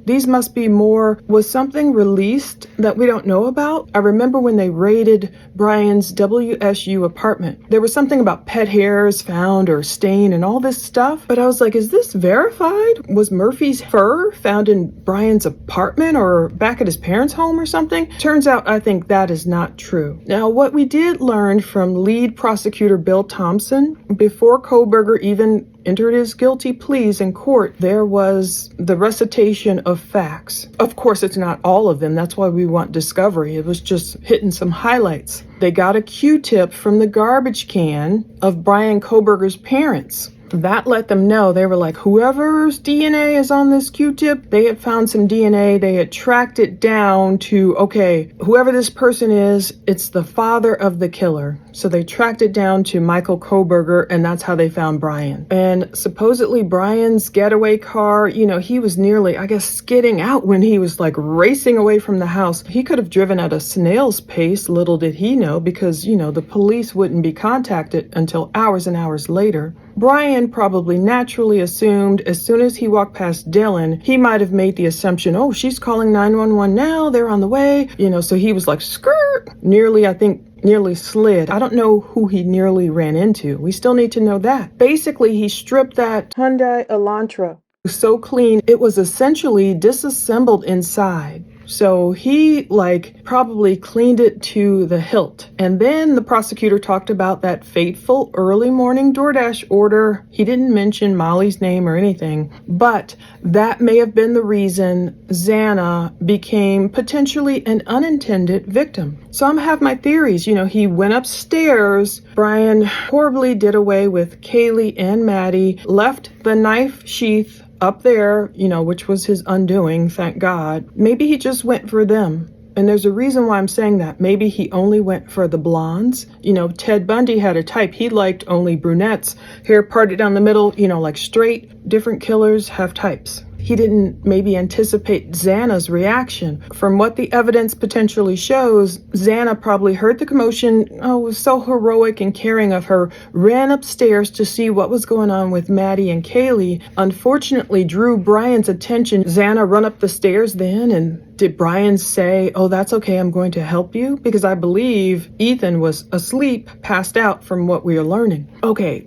these must be more. Was something released that we don't know about? I remember when they raided Bryan's WSU apartment. There was something about pet hairs found or stain and all this stuff. But I was like, is this verified? Was Morphw's fur found in Bryan's apartment or back at his parents' home or something? Turns out I think that is not true. Now, what we did learn from lead prosecutor Bill Thompson, before Kohberger even entered his guilty pleas in court, there was the recitation of facts. Of course, it's not all of them. That's why we want discovery. It was just hitting some highlights. They got a Q-tip from the garbage can of Bryan Kohberger's parents. That let them know. They were like, whoever's DNA is on this Q-tip, they had found some DNA. They had tracked it down to, okay, whoever this person is, it's the father of the killer. So they tracked it down to Michael Kohberger, and that's how they found Bryan. And supposedly Bryan's getaway car, he was nearly, skidding out when he was racing away from the house. He could have driven at a snail's pace, little did he know, because, the police wouldn't be contacted until hours and hours later. Bryan probably naturally assumed as soon as he walked past Dylan, he might have made the assumption, she's calling 911 now, they're on the way. So he was like, skirt, nearly slid. I don't know who he nearly ran into. We still need to know that. Basically, he stripped that Hyundai Elantra so clean, it was essentially disassembled inside. So he probably cleaned it to the hilt. And then the prosecutor talked about that fateful early morning DoorDash order. He didn't mention Molly's name or anything, but that may have been the reason Xana became potentially an unintended victim. So I have my theories. He went upstairs. Bryan horribly did away with Kaylee and Maddie, left the knife sheath up there, which was his undoing, thank God. Maybe he just went for them. And there's a reason why I'm saying that. Maybe he only went for the blondes. Ted Bundy had a type. He liked only brunettes, hair parted down the middle, straight. Different killers have types. he didn't maybe anticipate Xana's reaction. From what the evidence potentially shows, Xana probably heard the commotion, was so heroic and caring of her, ran upstairs to see what was going on with Maddie and Kaylee, unfortunately drew Bryan's attention. Xana run up the stairs then, and did Bryan say, "Oh, that's okay, I'm going to help you"? Because I believe Ethan was asleep, passed out from what we are learning. Okay,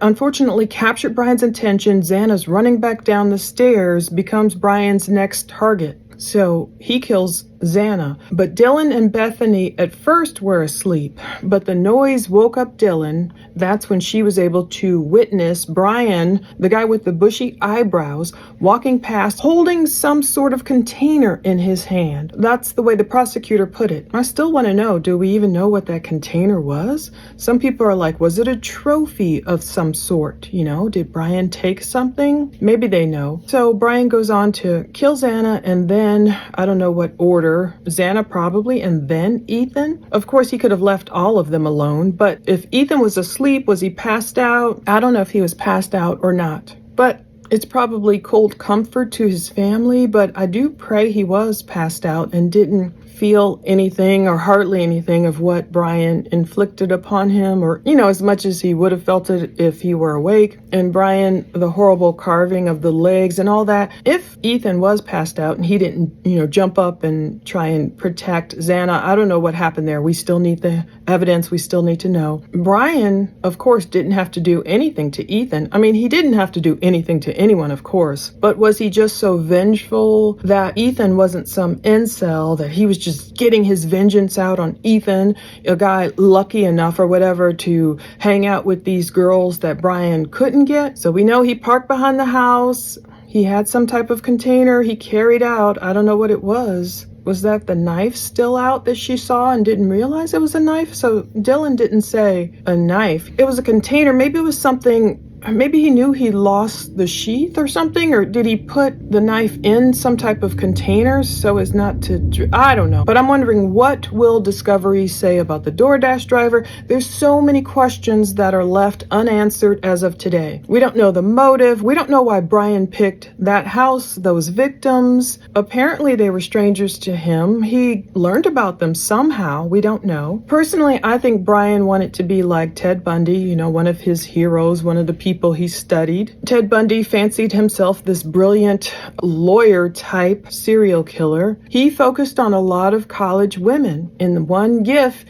unfortunately captured Bryan's attention. Xana's running back down the stairs, becomes Bryan's next target. So he kills Xana. But Dylan and Bethany at first were asleep, but the noise woke up Dylan. That's when she was able to witness Bryan, the guy with the bushy eyebrows, walking past holding some sort of container in his hand. That's the way the prosecutor put it. I still want to know, do we even know what that container was? Some people are like, was it a trophy of some sort? Did Bryan take something? Maybe they know. So Bryan goes on to kill Xana, and then, I don't know what order, Xana probably, and then Ethan. Of course, he could have left all of them alone, but if Ethan was asleep, was he passed out? I don't know if he was passed out or not, but it's probably cold comfort to his family, but I do pray he was passed out and didn't feel anything or hardly anything of what Bryan inflicted upon him, or, as much as he would have felt it if he were awake. And Bryan, the horrible carving of the legs and all that. If Ethan was passed out and he didn't, jump up and try and protect Xana, I don't know what happened there. We still need the evidence. We still need to know. Bryan, of course, didn't have to do anything to Ethan. I mean, he didn't have to do anything to anyone, of course. But was he just so vengeful that Ethan wasn't some incel, that he was just getting his vengeance out on Ethan, a guy lucky enough or whatever to hang out with these girls that Bryan couldn't get? So we know he parked behind the house. He had some type of container he carried out. I don't know what it was. Was that the knife still out that she saw and didn't realize it was a knife? So Dylan didn't say a knife. It was a container. Maybe it was something. Maybe he knew he lost the sheath or something, or did he put the knife in some type of container so as not to, I don't know. But I'm wondering, what will discovery say about the DoorDash driver? There's so many questions that are left unanswered as of today. We don't know the motive. We don't know why Bryan picked that house, those victims. Apparently they were strangers to him. He learned about them somehow. We don't know. Personally, I think Bryan wanted to be like Ted Bundy, one of his heroes, one of the people he studied. Ted Bundy fancied himself this brilliant lawyer type serial killer. He focused on a lot of college women. In the one gift,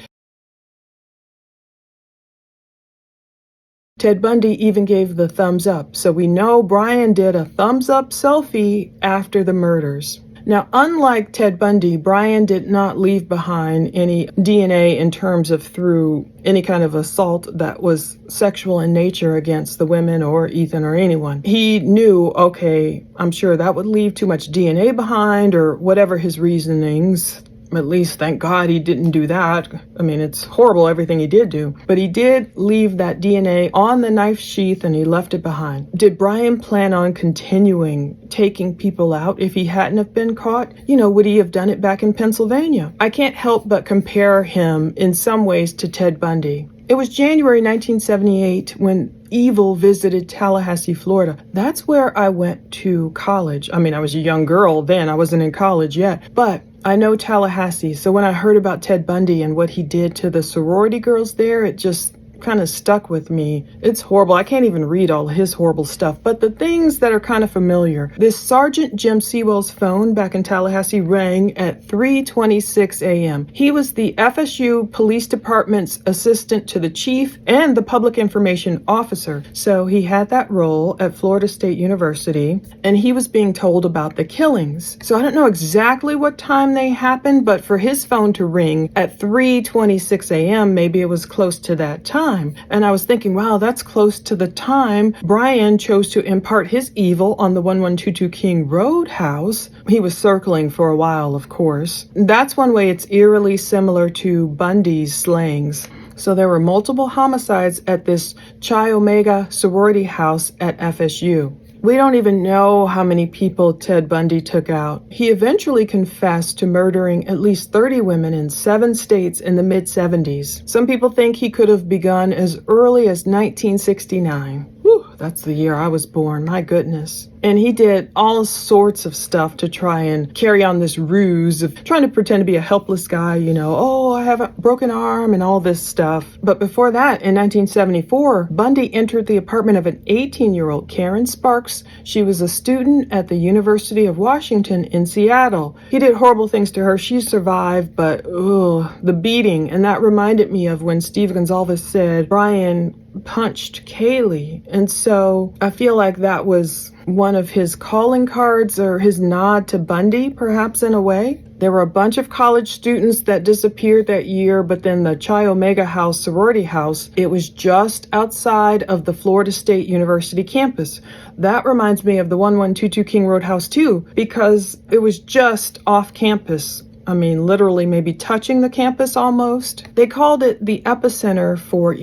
Ted Bundy even gave the thumbs up. So we know Bryan did a thumbs up selfie after the murders. Now, unlike Ted Bundy, Bryan did not leave behind any DNA in terms of through any kind of assault that was sexual in nature against the women or Ethan or anyone. He knew, okay, I'm sure that would leave too much DNA behind, or whatever his reasonings. At least, thank God he didn't do that. I mean, it's horrible everything he did do. But he did leave that DNA on the knife sheath, and he left it behind. Did Bryan plan on continuing taking people out if he hadn't have been caught? Would he have done it back in Pennsylvania? I can't help but compare him in some ways to Ted Bundy. It was January 1978 when Evil visited Tallahassee, Florida. That's where I went to college. I mean, I was a young girl then. I wasn't in college yet. But I know Tallahassee. So when I heard about Ted Bundy and what he did to the sorority girls there, it just kind of stuck with me. It's horrible. I can't even read all his horrible stuff, but the things that are kind of familiar. This Sergeant Jim Sewell's phone back in Tallahassee rang at 3:26 a.m. He was the FSU Police Department's assistant to the chief and the public information officer. So he had that role at Florida State University, and he was being told about the killings. So I don't know exactly what time they happened, but for his phone to ring at 3:26 a.m., maybe it was close to that time. And I was thinking, wow, that's close to the time Bryan chose to impart his evil on the 1122 King Road house. He was circling for a while, of course. That's one way it's eerily similar to Bundy's slayings. So there were multiple homicides at this Chi Omega sorority house at FSU. We don't even know how many people Ted Bundy took out. He eventually confessed to murdering at least 30 women in 7 states in the mid-70s. Some people think he could have begun as early as 1969. Whew, that's the year I was born, my goodness. And he did all sorts of stuff to try and carry on this ruse of trying to pretend to be a helpless guy, oh, I have a broken arm and all this stuff. But before that, in 1974, Bundy entered the apartment of an 18-year-old Karen Sparks. She was a student at the University of Washington in Seattle. He did horrible things to her. She survived, but the beating. And that reminded me of when Steve Gonsalves said Bryan punched Kaylee. And so I feel like that was one of his calling cards or his nod to Bundy, perhaps in a way. There were a bunch of college students that disappeared that year, but then the Chi Omega House, sorority house, it was just outside of the Florida State University campus. That reminds me of the 1122 King Road house too, because it was just off campus. I mean, literally maybe touching the campus almost. They called it the epicenter for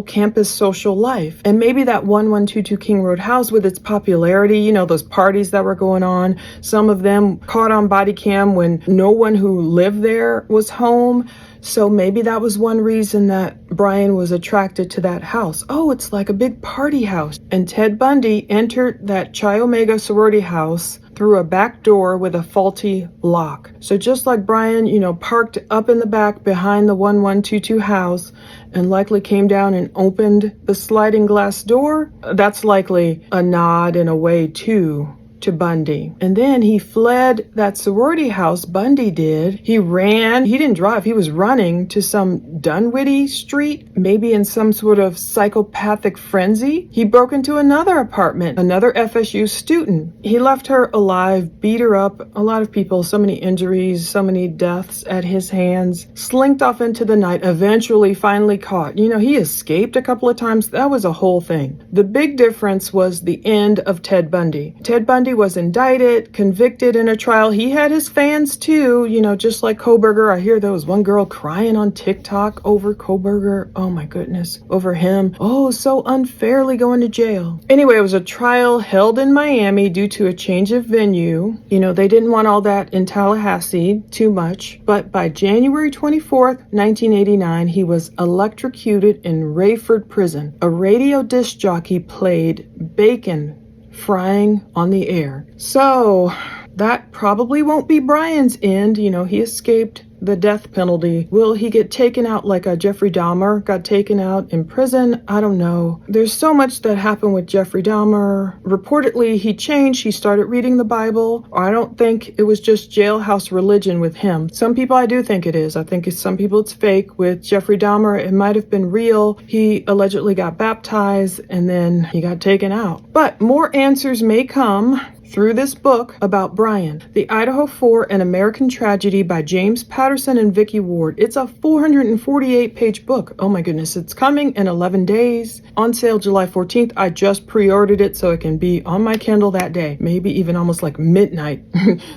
campus social life. And maybe that 1122 King Road house with its popularity, those parties that were going on, some of them caught on body cam when no one who lived there was home. So maybe that was one reason that Bryan was attracted to that house. Oh, it's like a big party house. And Ted Bundy entered that Chi Omega sorority house through a back door with a faulty lock. So just like Bryan, parked up in the back behind the 1122 house and likely came down and opened the sliding glass door, that's likely a nod in a way too to Bundy. And then he fled that sorority house, Bundy did. He ran, he didn't drive, he was running to some Dunwoody Street, maybe in some sort of psychopathic frenzy. He broke into another apartment, another FSU student. He left her alive, beat her up, a lot of people, so many injuries, so many deaths at his hands, slinked off into the night, eventually finally caught. He escaped a couple of times. That was a whole thing. The big difference was the end of Ted Bundy. Ted Bundy was indicted, convicted in a trial. He had his fans too, just like Kohberger. I hear there was one girl crying on TikTok over Kohberger. Oh my goodness, over him. Oh, so unfairly going to jail. Anyway, it was a trial held in Miami due to a change of venue. They didn't want all that in Tallahassee too much. But by January 24th, 1989, he was electrocuted in Rayford Prison. A radio disc jockey played Bacon frying on the air. So that probably won't be Bryan's end. He escaped the death penalty. Will he get taken out like a Jeffrey Dahmer got taken out in prison? I don't know. There's so much that happened with Jeffrey Dahmer. Reportedly, he changed. He started reading the Bible. I don't think it was just jailhouse religion with him. Some people, I do think it is. I think some people it's fake. With Jeffrey Dahmer, it might have been real. He allegedly got baptized and then he got taken out. But more answers may come through this book about Bryan, The Idaho 4, An American Tragedy by James Patterson and Vicki Ward. It's a 448-page book. Oh my goodness, it's coming in 11 days. On sale July 14th. I just pre-ordered it so it can be on my Kindle that day. Maybe even almost like midnight,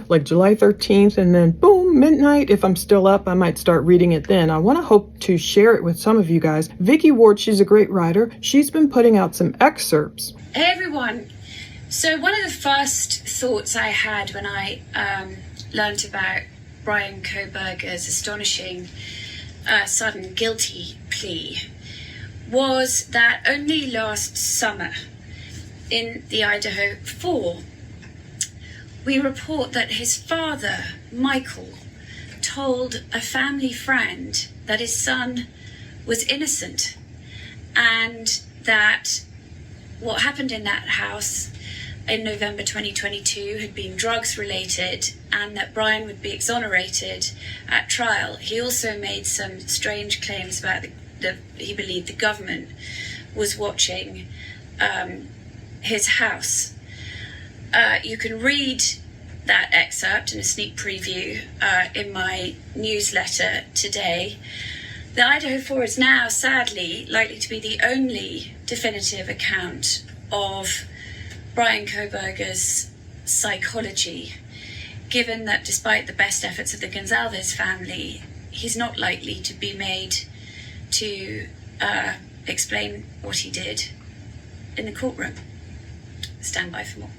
like July 13th, and then boom, midnight. If I'm still up, I might start reading it then. I want to hope to share it with some of you guys. Vicki Ward, she's a great writer. She's been putting out some excerpts. Hey everyone. So one of the first thoughts I had when I learned about Bryan Kohberger's astonishing sudden guilty plea was that only last summer in the Idaho 4, we report that his father, Michael, told a family friend that his son was innocent and that what happened in that house in November 2022 had been drugs related and that Bryan would be exonerated at trial. He also made some strange claims about he believed the government was watching his house. You can read that excerpt in a sneak preview in my newsletter today. The Idaho 4 is now, sadly, likely to be the only definitive account of Bryan Kohberger's psychology, given that despite the best efforts of the Gonsalves family, he's not likely to be made to explain what he did in the courtroom. Stand by for more.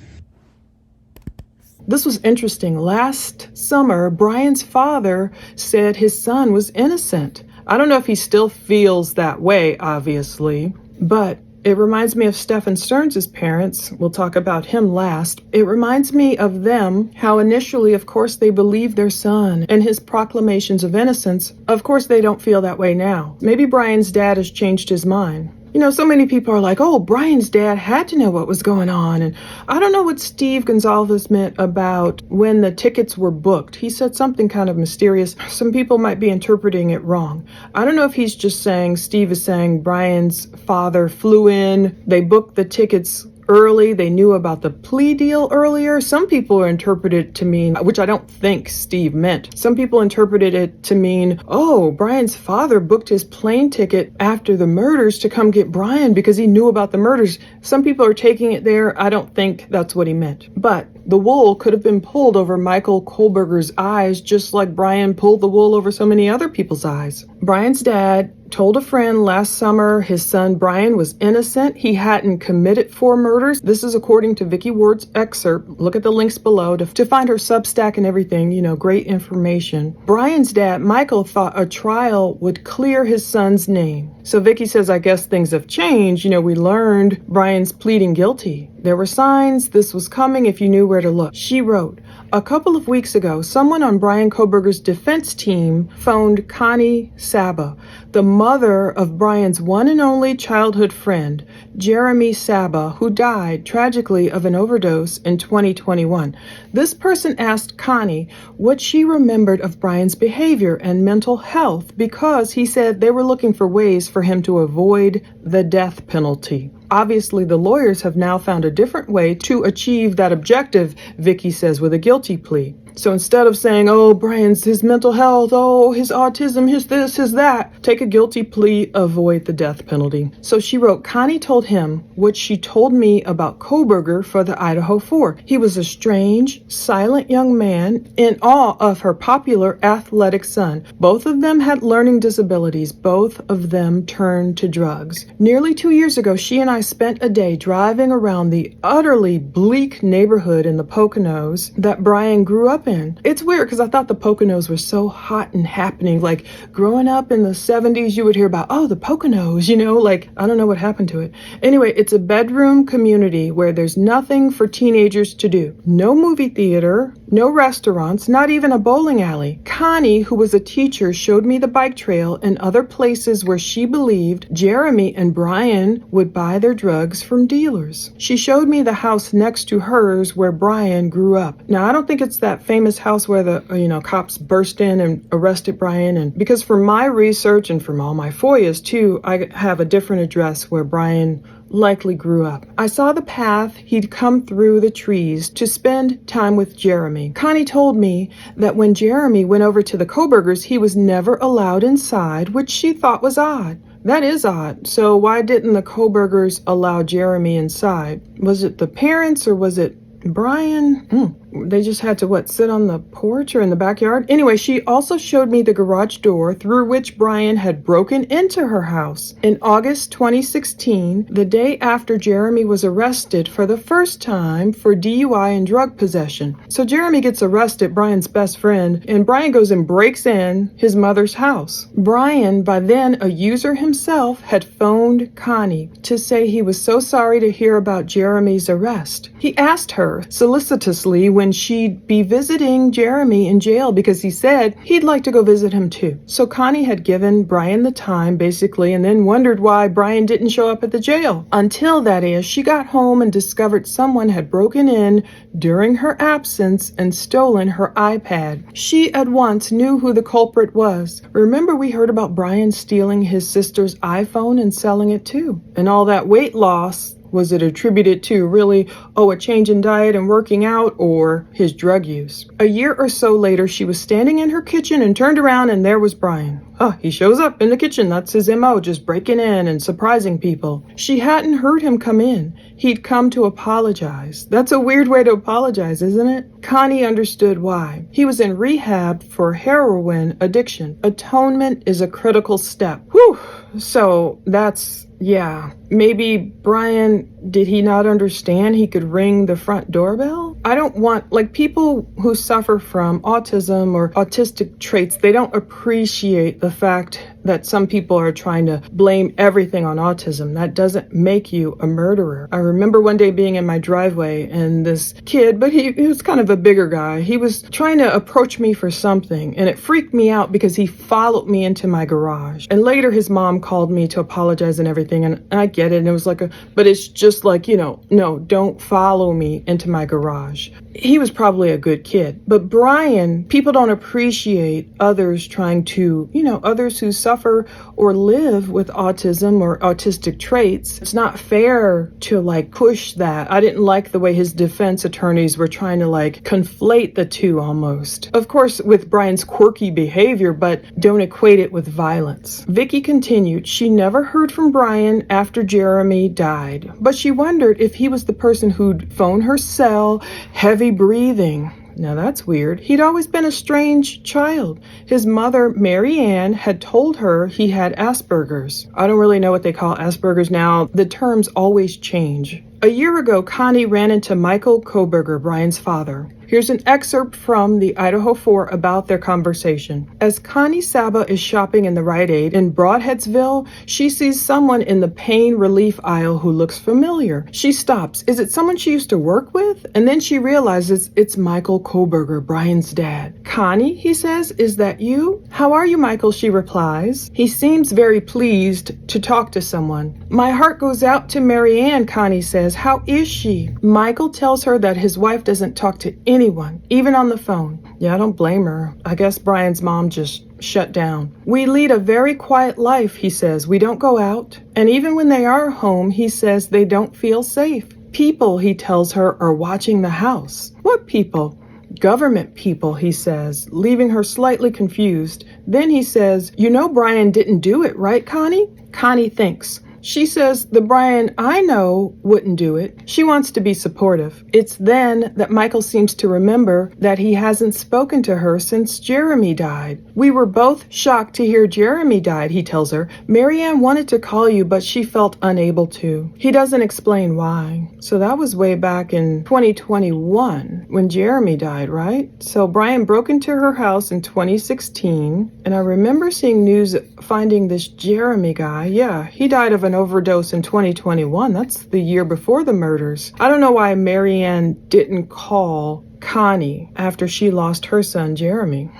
This was interesting. Last summer, Bryan's father said his son was innocent. I don't know if he still feels that way, obviously, but It reminds me of Stephen Stearns' parents. We'll talk about him last. It reminds me of them, how initially, of course, they believed their son and his proclamations of innocence. Of course, they don't feel that way now. Maybe Bryan's dad has changed his mind. You know, so many people are like, oh, Bryan's dad had to know what was going on. And I don't know what Steve Gonzalez meant about when the tickets were booked. He said something kind of mysterious. Some people might be interpreting it wrong. I don't know if he's just saying, Steve is saying Bryan's father flew in, they booked the tickets early, they knew about the plea deal earlier. Some people interpreted it to mean, which I don't think Steve meant, some people interpreted it to mean, oh, Bryan's father booked his plane ticket after the murders to come get Bryan because he knew about the murders. Some people are taking it there. I don't think that's what he meant. But the wool could have been pulled over Michael Kohberger's eyes, just like Bryan pulled the wool over so many other people's eyes. Bryan's dad told a friend last summer his son Bryan was innocent. He hadn't committed 4 murders. This is according to Vicky Ward's excerpt. Look at the links below to find her Substack and everything. You know, great information. Bryan's dad, Michael, thought a trial would clear his son's name. So Vicky says, I guess things have changed. You know, we learned Bryan's pleading guilty. There were signs this was coming if you knew where to look. She wrote, a couple of weeks ago, someone on Bryan Kohberger's defense team phoned Connie Saba, the mother of Bryan's one and only childhood friend, Jeremy Saba, who died tragically of an overdose in 2021. This person asked Connie what she remembered of Bryan's behavior and mental health because he said they were looking for ways for him to avoid the death penalty. Obviously, the lawyers have now found a different way to achieve that objective, Vicky says, with a guilty plea. So instead of saying, oh, Bryan's his mental health, oh, his autism, his this, his that, take a guilty plea, avoid the death penalty. So she wrote, Connie told him what she told me about Kohberger for the Idaho 4. He was a strange, silent young man in awe of her popular athletic son. Both of them had learning disabilities. Both of them turned to drugs. Nearly 2 years ago, she and I spent a day driving around the utterly bleak neighborhood in the Poconos that Bryan grew up in. It's weird because I thought the Poconos were so hot and happening. Like growing up in the 70s, you would hear about, oh, the Poconos, you know, like I don't know what happened to it. Anyway, it's a bedroom community where there's nothing for teenagers to do. No movie theater, no restaurants, not even a bowling alley. Connie, who was a teacher, showed me the bike trail and other places where she believed Jeremy and Bryan would buy their drugs from dealers. She showed me the house next to hers where Bryan grew up. Now, I don't think it's that famous house where the cops burst in and arrested Bryan, and because from my research and from all my FOIAs too, I have a different address where Bryan likely grew up. I saw the path he'd come through the trees to spend time with Jeremy. Connie told me that when Jeremy went over to the Kohbergers, he was never allowed inside, which she thought was odd. That is odd. So why didn't the Kohbergers allow Jeremy inside? Was it the parents or was it Bryan? They just had to, sit on the porch or in the backyard? Anyway, she also showed me the garage door through which Bryan had broken into her house. In August 2016, the day after Jeremy was arrested for the first time for DUI and drug possession. So Jeremy gets arrested, Bryan's best friend, and Bryan goes and breaks in his mother's house. Bryan, by then a user himself, had phoned Connie to say he was so sorry to hear about Jeremy's arrest. He asked her solicitously when she'd be visiting Jeremy in jail because he said he'd like to go visit him too. So Connie had given Bryan the time basically and then wondered why Bryan didn't show up at the jail. Until, that is, she got home and discovered someone had broken in during her absence and stolen her iPad. She at once knew who the culprit was. Remember, we heard about Bryan stealing his sister's iPhone and selling it too. And all that weight loss, was it attributed to really, a change in diet and working out, or his drug use? A year or so later, she was standing in her kitchen and turned around and there was Bryan. He shows up in the kitchen. That's his MO, just breaking in and surprising people. She hadn't heard him come in. He'd come to apologize. That's a weird way to apologize, isn't it? Connie understood why. He was in rehab for heroin addiction. Atonement is a critical step. Whew. So that's, maybe Bryan, did he not understand he could ring the front doorbell? I don't want, like, people who suffer from autism or autistic traits, they don't appreciate the fact that some people are trying to blame everything on autism. That doesn't make you a murderer. I remember one day being in my driveway and this kid, but he was kind of a bigger guy. He was trying to approach me for something, and it freaked me out because he followed me into my garage. And later his mom called me to apologize and everything, and I get it, and it was like but it's just like, no, don't follow me into my garage. He was probably a good kid. But Bryan, people don't appreciate others trying to, others who suffer or live with autism or autistic traits. It's not fair to push that. I didn't like the way his defense attorneys were trying to conflate the two almost. Of course, with Bryan's quirky behavior, but don't equate it with violence. Vicky continued, she never heard from Bryan after Jeremy died, but she wondered if he was the person who'd phone her cell, heavy breathing. Now that's weird. He'd always been a strange child. His mother, Mary Ann, had told her he had Asperger's. I don't really know what they call Asperger's now. The terms always change. A year ago, Connie ran into Michael Kohberger, Bryan's father. Here's an excerpt from the Idaho 4 about their conversation. As Connie Saba is shopping in the Rite Aid in Broadheadsville, she sees someone in the pain relief aisle who looks familiar. She stops. Is it someone she used to work with? And then she realizes it's Michael Kohberger, Bryan's dad. Connie, he says, is that you? How are you, Michael? She replies. He seems very pleased to talk to someone. My heart goes out to Mary Ann, Connie says. How is she? Michael tells her that his wife doesn't talk to anyone, even on the phone. Yeah, I don't blame her. I guess Bryan's mom just shut down. We lead a very quiet life, he says. We don't go out. And even when they are home, he says they don't feel safe. People, he tells her, are watching the house. What people? Government people, he says, leaving her slightly confused. Then he says, Bryan didn't do it, right, Connie? Connie thinks. She says the Bryan I know wouldn't do it. She wants to be supportive. It's then that Michael seems to remember that he hasn't spoken to her since Jeremy died. We were both shocked to hear Jeremy died, he tells her. Mary Ann wanted to call you, but she felt unable to. He doesn't explain why. So that was way back in 2021 when Jeremy died, right? So Bryan broke into her house in 2016, and I remember seeing news finding this Jeremy guy. Yeah, he died of an overdose in 2021. That's the year before the murders. I don't know why Mary Ann didn't call Connie after she lost her son, Jeremy.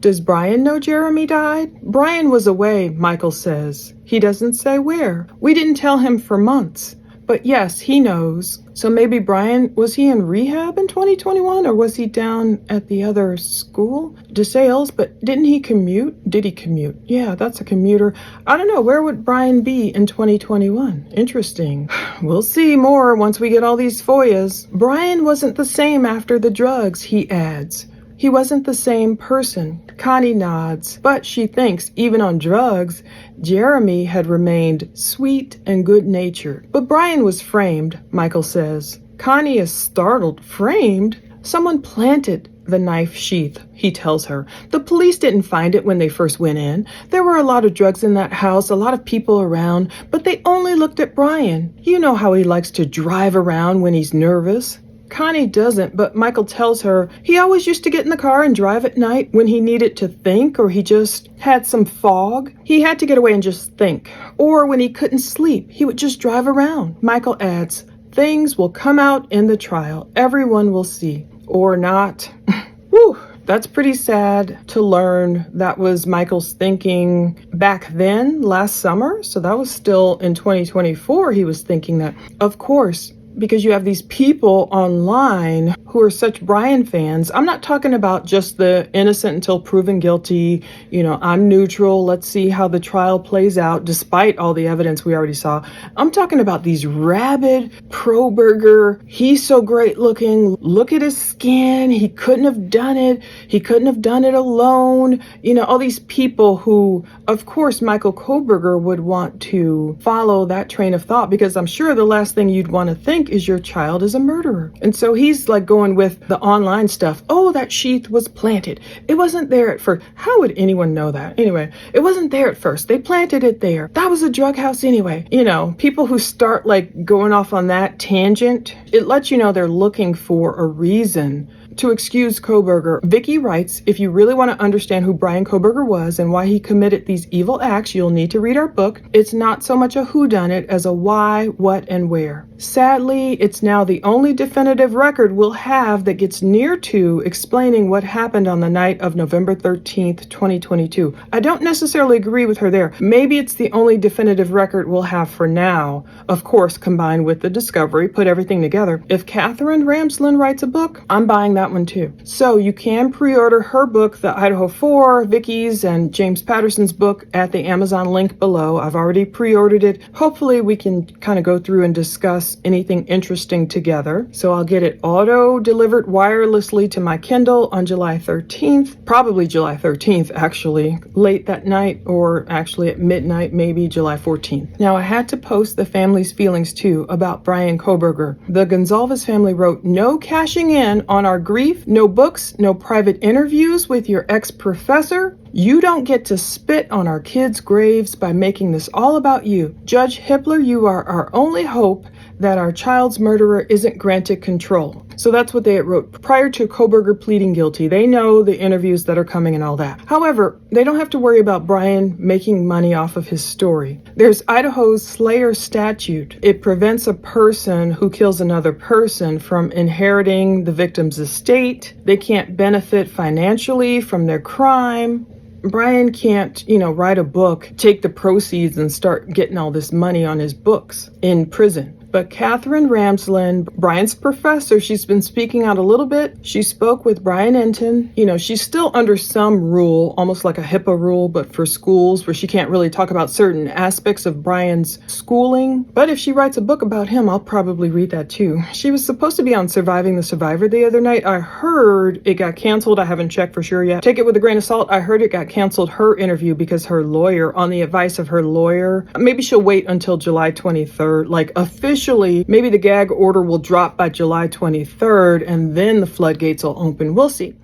Does Bryan know Jeremy died? Bryan was away, Michael says. He doesn't say where. We didn't tell him for months. But yes, he knows. So maybe Bryan, was he in rehab in 2021, or was he down at the other school? DeSales, but didn't he commute? Did he commute? Yeah, that's a commuter. I don't know, where would Bryan be in 2021? Interesting. We'll see more once we get all these FOIAs. Bryan wasn't the same after the drugs, he adds. He wasn't the same person. Connie nods, but she thinks even on drugs, Jeremy had remained sweet and good-natured. But Bryan was framed, Michael says. Connie is startled. Framed? Someone planted the knife sheath, he tells her. The police didn't find it when they first went in. There were a lot of drugs in that house, a lot of people around, but they only looked at Bryan. You know how he likes to drive around when he's nervous. Connie doesn't, but Michael tells her he always used to get in the car and drive at night when he needed to think or he just had some fog. He had to get away and just think. Or when he couldn't sleep, he would just drive around. Michael adds, things will come out in the trial. Everyone will see. Or not. Whew. That's pretty sad to learn that was Michael's thinking back then, last summer. So that was still in 2024. He was thinking that, of course, because you have these people online who are such Bryan fans. I'm not talking about just the innocent until proven guilty, I'm neutral, let's see how the trial plays out, despite all the evidence we already saw. I'm talking about these rabid pro-Burger, he's so great looking, look at his skin, he couldn't have done it alone. All these people who, of course, Michael Kohberger would want to follow that train of thought, because I'm sure the last thing you'd want to think is your child is a murderer. And so he's going going with the online stuff. Oh, that sheath was planted. It wasn't there at first. How would anyone know that? Anyway, it wasn't there at first. They planted it there. That was a drug house anyway. You know, people who start like going off on that tangent, it lets you know they're looking for a reason to excuse Kohberger. Vicky writes, if you really want to understand who Bryan Kohberger was and why he committed these evil acts, you'll need to read our book. It's not so much a whodunit as a why, what, and where. Sadly, it's now the only definitive record we'll have that gets near to explaining what happened on the night of November 13th, 2022. I don't necessarily agree with her there. Maybe it's the only definitive record we'll have for now. Of course, combined with the discovery, put everything together. If Katherine Rams writes a book, I'm buying that one too. So you can pre-order her book, The Idaho 4, Vicky's, and James Patterson's book at the Amazon link below. I've already pre-ordered it. Hopefully we can kind of go through and discuss anything interesting together. So I'll get it auto-delivered wirelessly to my Kindle on July 13th, probably July 13th actually, late that night, or actually at midnight, maybe July 14th. Now I had to post the family's feelings too about Bryan Kohberger. The Gonzalez family wrote, no cashing in on our grief, no books, no private interviews with your ex-professor. You don't get to spit on our kids' graves by making this all about you. Judge Hipler, you are our only hope that our child's murderer isn't granted control. So that's what they wrote prior to Kohberger pleading guilty. They know the interviews that are coming and all that. However, they don't have to worry about Bryan making money off of his story. There's Idaho's Slayer statute. It prevents a person who kills another person from inheriting the victim's estate. They can't benefit financially from their crime. Bryan can't, write a book, take the proceeds and start getting all this money on his books in prison. But Katherine Rams, Bryan's professor, she's been speaking out a little bit. She spoke with Brian Enton. She's still under some rule, almost like a HIPAA rule, but for schools where she can't really talk about certain aspects of Bryan's schooling. But if she writes a book about him, I'll probably read that too. She was supposed to be on Surviving the Survivor the other night. I heard it got canceled. I haven't checked for sure yet. Take it with a grain of salt. I heard it got canceled, her interview, because her lawyer, on the advice of her lawyer, maybe she'll wait until July 23rd, like officially. Maybe the gag order will drop by July 23rd and then the floodgates will open. We'll see.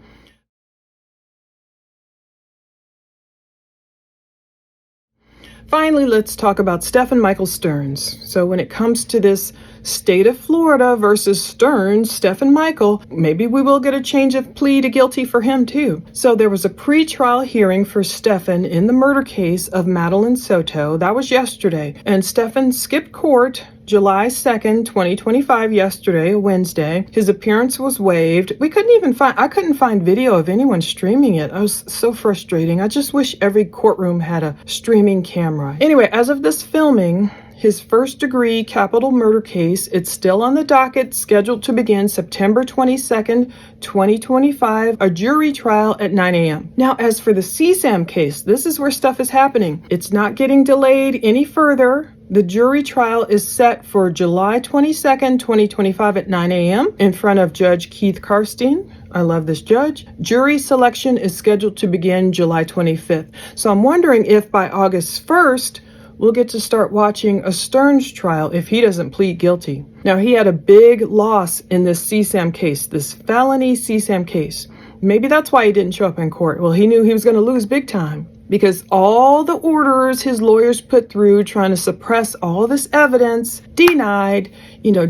Finally, let's talk about Stephen Michael Stearns. So when it comes to this state of Florida versus Stearns, Stephen Michael, maybe we will get a change of plea to guilty for him too. So there was a pre-trial hearing for Stephen in the murder case of Madeline Soto. That was yesterday. And Stephen skipped court July 2nd, 2025, yesterday, Wednesday. His appearance was waived. I couldn't find video of anyone streaming it. I was so frustrating. I just wish every courtroom had a streaming camera. Anyway, as of this filming, his first-degree capital murder case, it's still on the docket, scheduled to begin September 22nd, 2025, a jury trial at 9 a.m. Now, as for the CSAM case, this is where stuff is happening. It's not getting delayed any further. The jury trial is set for July 22nd, 2025 at 9 a.m. in front of Judge Keith Karstein. I love this judge. Jury selection is scheduled to begin July 25th. So I'm wondering if by August 1st, we'll get to start watching a Stearns trial if he doesn't plead guilty. Now, he had a big loss in this CSAM case, this felony CSAM case. Maybe that's why he didn't show up in court. Well, he knew he was going to lose big time because all the orders his lawyers put through trying to suppress all this evidence, denied,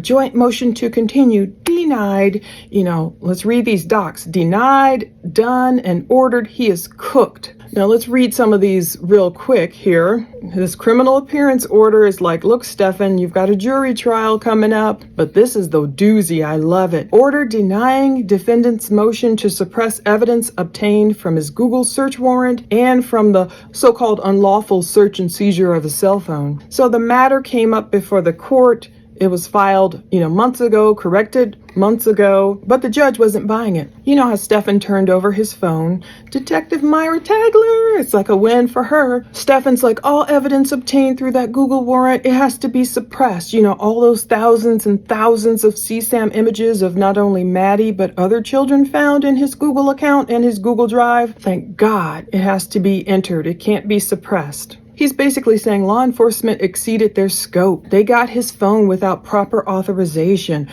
joint motion to continue, denied, let's read these docs, denied, done, and ordered. He is cooked. Now let's read some of these real quick here. This criminal appearance order is like, look, Stephen, you've got a jury trial coming up, but this is the doozy. I love it. Order denying defendant's motion to suppress evidence obtained from his Google search warrant and from the so-called unlawful search and seizure of a cell phone. So the matter came up before the court. It was filed, months ago, corrected months ago, but the judge wasn't buying it. You know how Stephen turned over his phone. Detective Myra Tagler, it's like a win for her. Stephen's like, all evidence obtained through that Google warrant, it has to be suppressed. All those thousands and thousands of CSAM images of not only Maddie, but other children found in his Google account and his Google Drive. Thank God it has to be entered. It can't be suppressed. He's basically saying law enforcement exceeded their scope. They got his phone without proper authorization,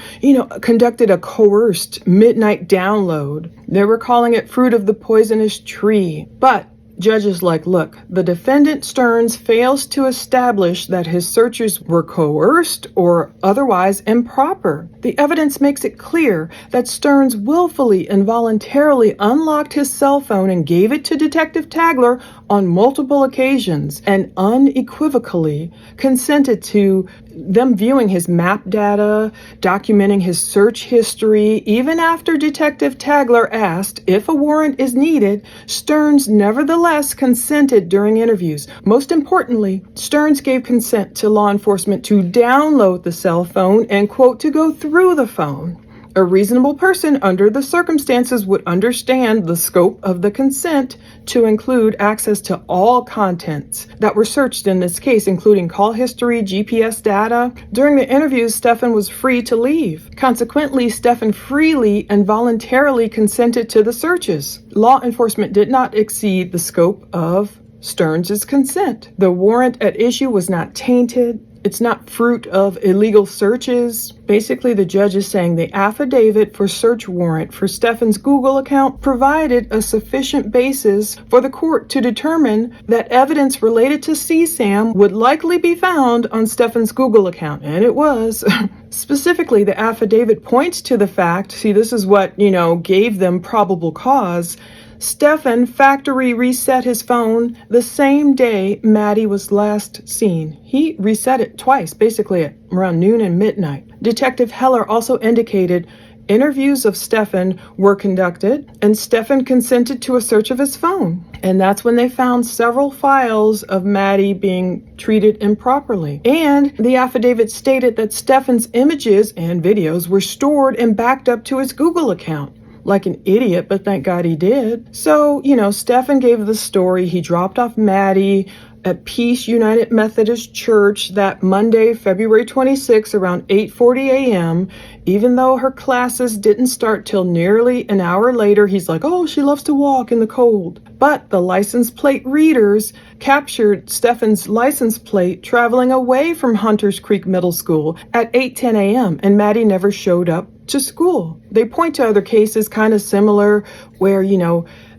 conducted a coerced midnight download. They were calling it fruit of the poisonous tree. But judge is like, look, the defendant Stearns fails to establish that his searches were coerced or otherwise improper. The evidence makes it clear that Stearns willfully and voluntarily unlocked his cell phone and gave it to Detective Tagler on multiple occasions and unequivocally consented to them viewing his map data, documenting his search history. Even after Detective Tagler asked if a warrant is needed, Stearns nevertheless consented during interviews. Most importantly, Stearns gave consent to law enforcement to download the cell phone and, quote, to go through the phone. A reasonable person under the circumstances would understand the scope of the consent to include access to all contents that were searched in this case, including call history, GPS data. During the interviews, Stephan was free to leave. Consequently, Stephan freely and voluntarily consented to the searches. Law enforcement did not exceed the scope of Stearns' consent. The warrant at issue was not tainted. It's not fruit of illegal searches. Basically, the judge is saying the affidavit for search warrant for Stephan's Google account provided a sufficient basis for the court to determine that evidence related to CSAM would likely be found on Stephan's Google account, and it was. Specifically, the affidavit points to the fact, this is what, gave them probable cause. Stephan factory reset his phone the same day Maddie was last seen. He reset it twice, basically at around noon and midnight. Detective Heller also indicated interviews of Stephan were conducted, and Stephan consented to a search of his phone. And that's when they found several files of Maddie being treated improperly. And the affidavit stated that Stephan's images and videos were stored and backed up to his Google account. Like an idiot, but thank God he did. So, Stephan gave the story. He dropped off Maddie at Peace United Methodist Church that Monday, February 26, around 8:40 a.m. Even though her classes didn't start till nearly an hour later, he's like, oh, she loves to walk in the cold. But the license plate readers captured Stephan's license plate traveling away from Hunters Creek Middle School at 8:10 a.m. and Maddie never showed up to school. They point to other cases kind of similar where,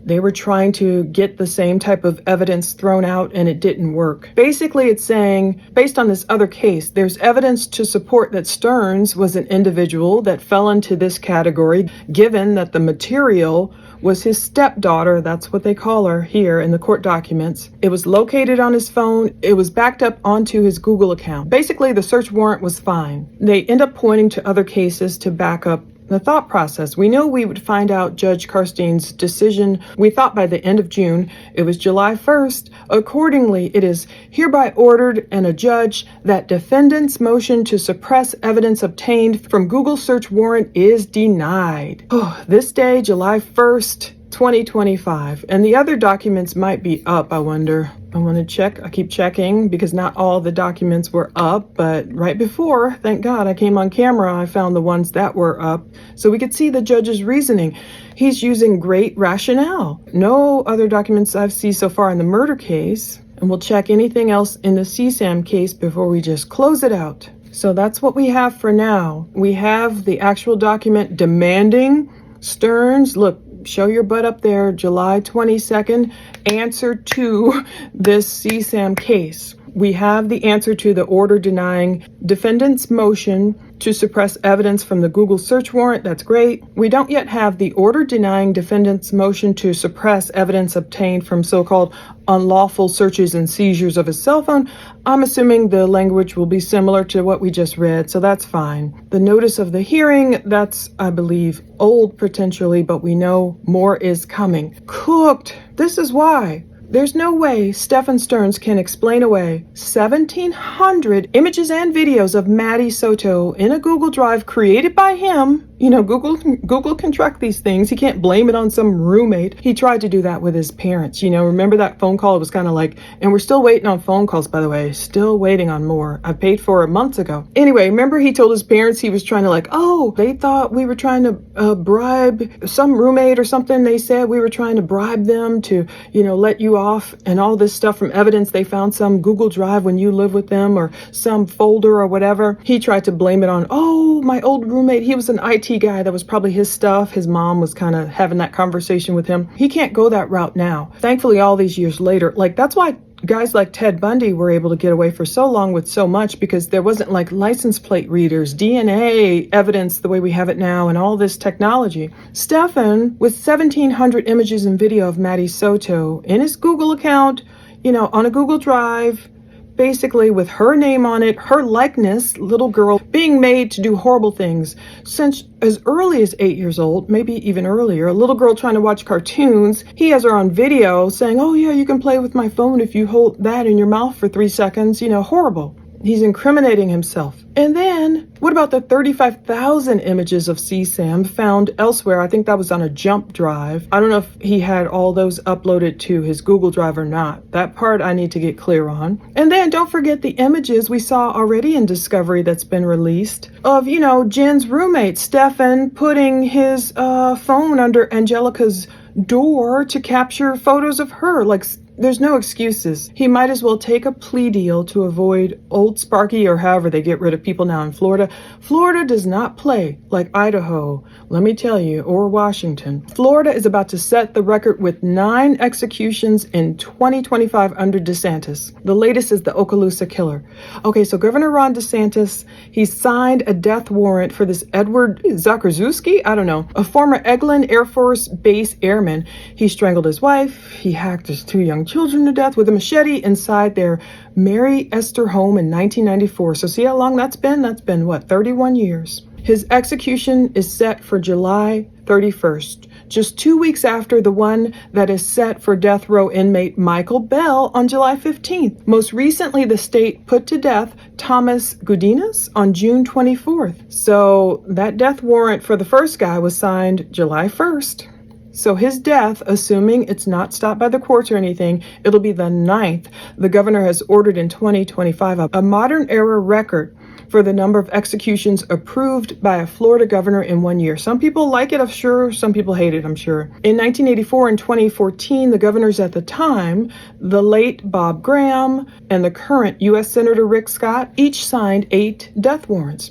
they were trying to get the same type of evidence thrown out and it didn't work. Basically, it's saying, based on this other case, there's evidence to support that Stearns was an individual that fell into this category, given that the material was his stepdaughter, that's what they call her here in the court documents. It was located on his phone. It was backed up onto his Google account. Basically, the search warrant was fine. They end up pointing to other cases to back up the thought process. We know we would find out Judge Karstein's decision. We thought by the end of June. It was July 1st. Accordingly, it is hereby ordered and adjudged that defendant's motion to suppress evidence obtained from Google search warrant is denied. This day, July 1st, 2025. And the other documents might be up, I wonder. I want to check. I keep checking because not all the documents were up, but right before, thank God, I came on camera, I found the ones that were up so we could see the judge's reasoning. He's using great rationale. No other documents I've seen so far in the murder case, and we'll check anything else in the CSAM case before we just close it out. So that's what we have for now. We have the actual document demanding Stearns, look, show your butt up there, July 22nd, answer to this CSAM case. We have the answer to the order denying defendant's motion to suppress evidence from the Google search warrant. That's great. We don't yet have the order denying defendant's motion to suppress evidence obtained from so-called unlawful searches and seizures of his cell phone. I'm assuming the language will be similar to what we just read, so that's fine. The notice of the hearing, that's, I believe, old potentially, but we know more is coming. Cooked. This is why. There's no way Stephan Stearns can explain away 1,700 images and videos of Maddie Soto in a Google Drive created by him You know, Google can track these things. He can't blame it on some roommate. He tried to do that with his parents. You know, remember that phone call? It was kind of like, and we're still waiting on phone calls, by the way. Still waiting on more. I paid for it months ago. Anyway, remember he told his parents he was trying to like, oh, they thought we were trying to bribe some roommate or something. They said we were trying to bribe them to, you know, let you off and all this stuff from evidence. They found some Google Drive when you live with them or some folder or whatever. He tried to blame it on, oh, my old roommate. He was an IT guy. That was probably his stuff. His mom was kind of having that conversation with him. He can't go that route now. Thankfully, all these years later, like that's why guys like Ted Bundy were able to get away for so long with so much, because there wasn't like license plate readers, DNA evidence the way we have it now, and all this technology. Stefan, with 1,700 images and video of Maddie Soto in his Google account, you know, on a Google Drive, basically with her name on it, her likeness, little girl, being made to do horrible things since as early as 8 years old, maybe even earlier. A little girl trying to watch cartoons. He has her on video saying, oh yeah, you can play with my phone if you hold that in your mouth for 3 seconds. You know, horrible. He's incriminating himself. And then, what about the 35,000 images of CSAM found elsewhere? I think that was on a jump drive. I don't know if he had all those uploaded to his Google Drive or not. That part I need to get clear on. And then don't forget the images we saw already in Discovery that's been released of, you know, Jen's roommate, Stefan, putting his phone under Angelica's door to capture photos of her. Like, there's no excuses. He might as well take a plea deal to avoid Old Sparky, or however they get rid of people now in Florida. Florida does not play like Idaho, let me tell you, or Washington. Florida is about to set the record with 9 executions in 2025 under DeSantis. The latest is the Okaloosa killer. Okay, so Governor Ron DeSantis, he signed a death warrant for this Edward Zakarzuski, I don't know, a former Eglin Air Force Base airman. He strangled his wife. He hacked his 2 young children to death with a machete inside their Mary Esther home in 1994. So see how long that's been? That's been, what, 31 years. His execution is set for July 31st, just 2 weeks after the one that is set for death row inmate Michael Bell on July 15th. Most recently, the state put to death Thomas Gudinas on June 24th. So that death warrant for the first guy was signed July 1st. So his death, assuming it's not stopped by the courts or anything, it'll be the 9th. The governor has ordered in 2025 a modern era record for the number of executions approved by a Florida governor in 1 year. Some people like it, I'm sure. Some people hate it, I'm sure. In 1984 and 2014, the governors at the time, the late Bob Graham and the current U.S. Senator Rick Scott, each signed 8 death warrants.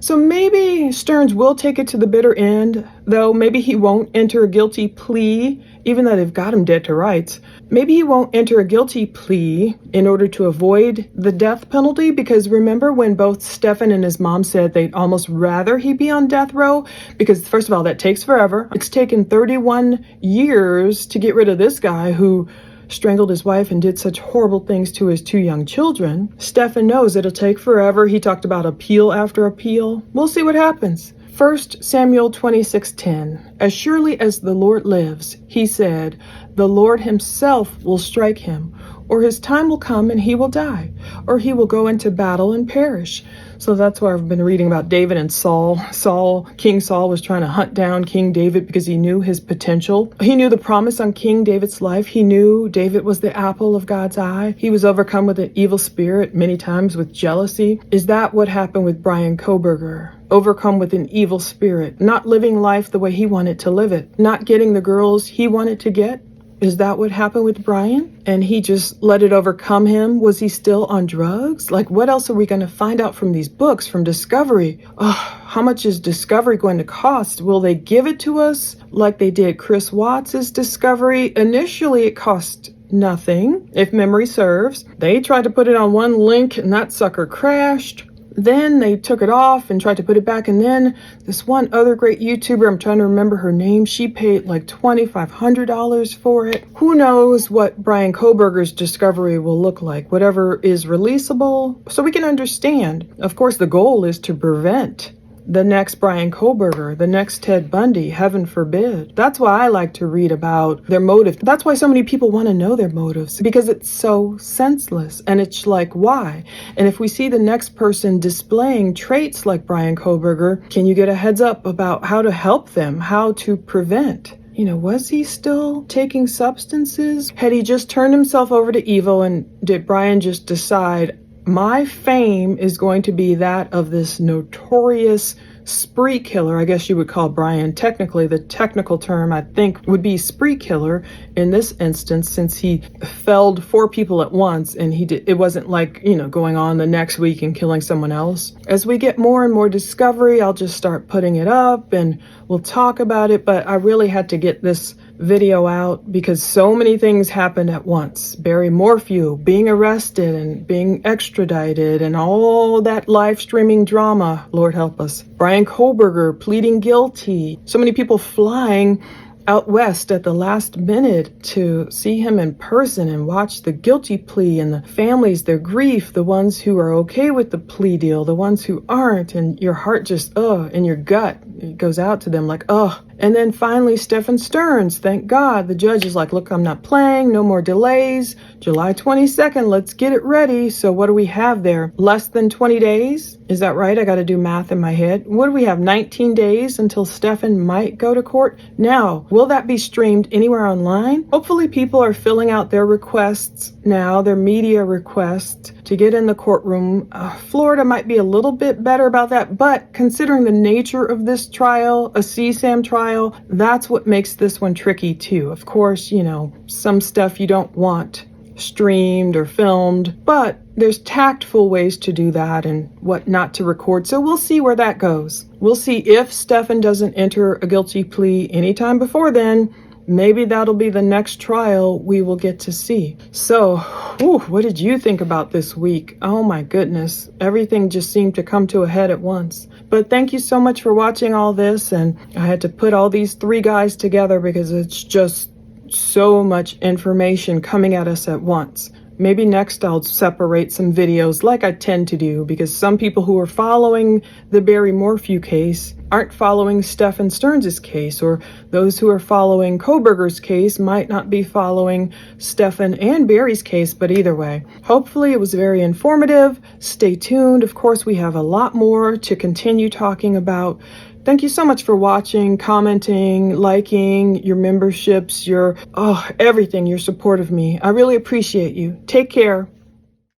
So maybe Stearns will take it to the bitter end, though maybe he won't enter a guilty plea, even though they've got him dead to rights. Maybe he won't enter a guilty plea in order to avoid the death penalty, because remember when both Stefan and his mom said they'd almost rather he be on death row? Because first of all, that takes forever. It's taken 31 years to get rid of this guy who strangled his wife and did such horrible things to his 2 young children. Stefan knows it'll take forever. He talked about appeal after appeal. We'll see what happens. 1 Samuel 26:10. As surely as the Lord lives, he said, the Lord himself will strike him, or his time will come and he will die, or he will go into battle and perish. So that's why I've been reading about David and Saul. King Saul was trying to hunt down King David because he knew his potential. He knew the promise on King David's life. He knew David was the apple of God's eye. He was overcome with an evil spirit, many times with jealousy. Is that what happened with Bryan Kohberger? Overcome with an evil spirit, not living life the way he wanted to live it, not getting the girls he wanted to get. Is that what happened with Bryan? And he just let it overcome him? Was he still on drugs? Like, what else are we going to find out from these books, from Discovery? Oh, how much is Discovery going to cost? Will they give it to us like they did Chris Watts' Discovery? Initially, it cost nothing, if memory serves. They tried to put it on one link and that sucker crashed. Then they took it off and tried to put it back. And then this one other great YouTuber, I'm trying to remember her name, she paid like $2,500 for it. Who knows what Bryan Kohberger's Discovery will look like, whatever is releasable, so we can understand. Of course, the goal is to prevent the next Bryan Kohberger, the next Ted Bundy, heaven forbid. That's why I like to read about their motive. That's why so many people want to know their motives, because it's so senseless. And it's like, why? And if we see the next person displaying traits like Bryan Kohberger, can you get a heads up about how to help them, how to prevent? You know, was he still taking substances? Had he just turned himself over to evil, and did Bryan just decide, my fame is going to be that of this notorious spree killer? I guess you would call Bryan, technically, the technical term I think would be spree killer in this instance, since he felled 4 people at once, and it wasn't like, you know, going on the next week and killing someone else. As we get more and more discovery, I'll just start putting it up and we'll talk about it, but I really had to get this video out because so many things happened at once. Barry Morphw being arrested and being extradited and all that live streaming drama, Lord help us. Bryan Kohberger pleading guilty. So many people flying out west at the last minute to see him in person and watch the guilty plea, and the families, their grief, the ones who are okay with the plea deal, the ones who aren't, and your heart just, in your gut, it goes out to them like, And then finally, Stephen Stearns, thank God. The judge is like, look, I'm not playing, no more delays. July 22nd, let's get it ready. So what do we have there? Less than 20 days? Is that right? I got to do math in my head. What do we have, 19 days until Stephen might go to court? Now, will that be streamed anywhere online? Hopefully people are filling out their requests now, their media requests to get in the courtroom. Florida might be a little bit better about that, but considering the nature of this trial, a CSAM trial, that's what makes this one tricky too. Of course, you know, some stuff you don't want streamed or filmed, but there's tactful ways to do that and what not to record. So we'll see where that goes. We'll see if Stephen doesn't enter a guilty plea anytime before then. Maybe that'll be the next trial we will get to see. So, what did you think about this week? Oh my goodness. Everything just seemed to come to a head at once. But thank you so much for watching all this. And I had to put all these 3 guys together because it's just so much information coming at us at once. Maybe next I'll separate some videos like I tend to do, because some people who are following the Barry Morphw case aren't following Stephen Stearns' case, or those who are following Kohberger's case might not be following Stephen and Barry's case, but either way. Hopefully it was very informative. Stay tuned. Of course, we have a lot more to continue talking about. Thank you so much for watching, commenting, liking, your memberships, your everything, your support of me. I really appreciate you. Take care.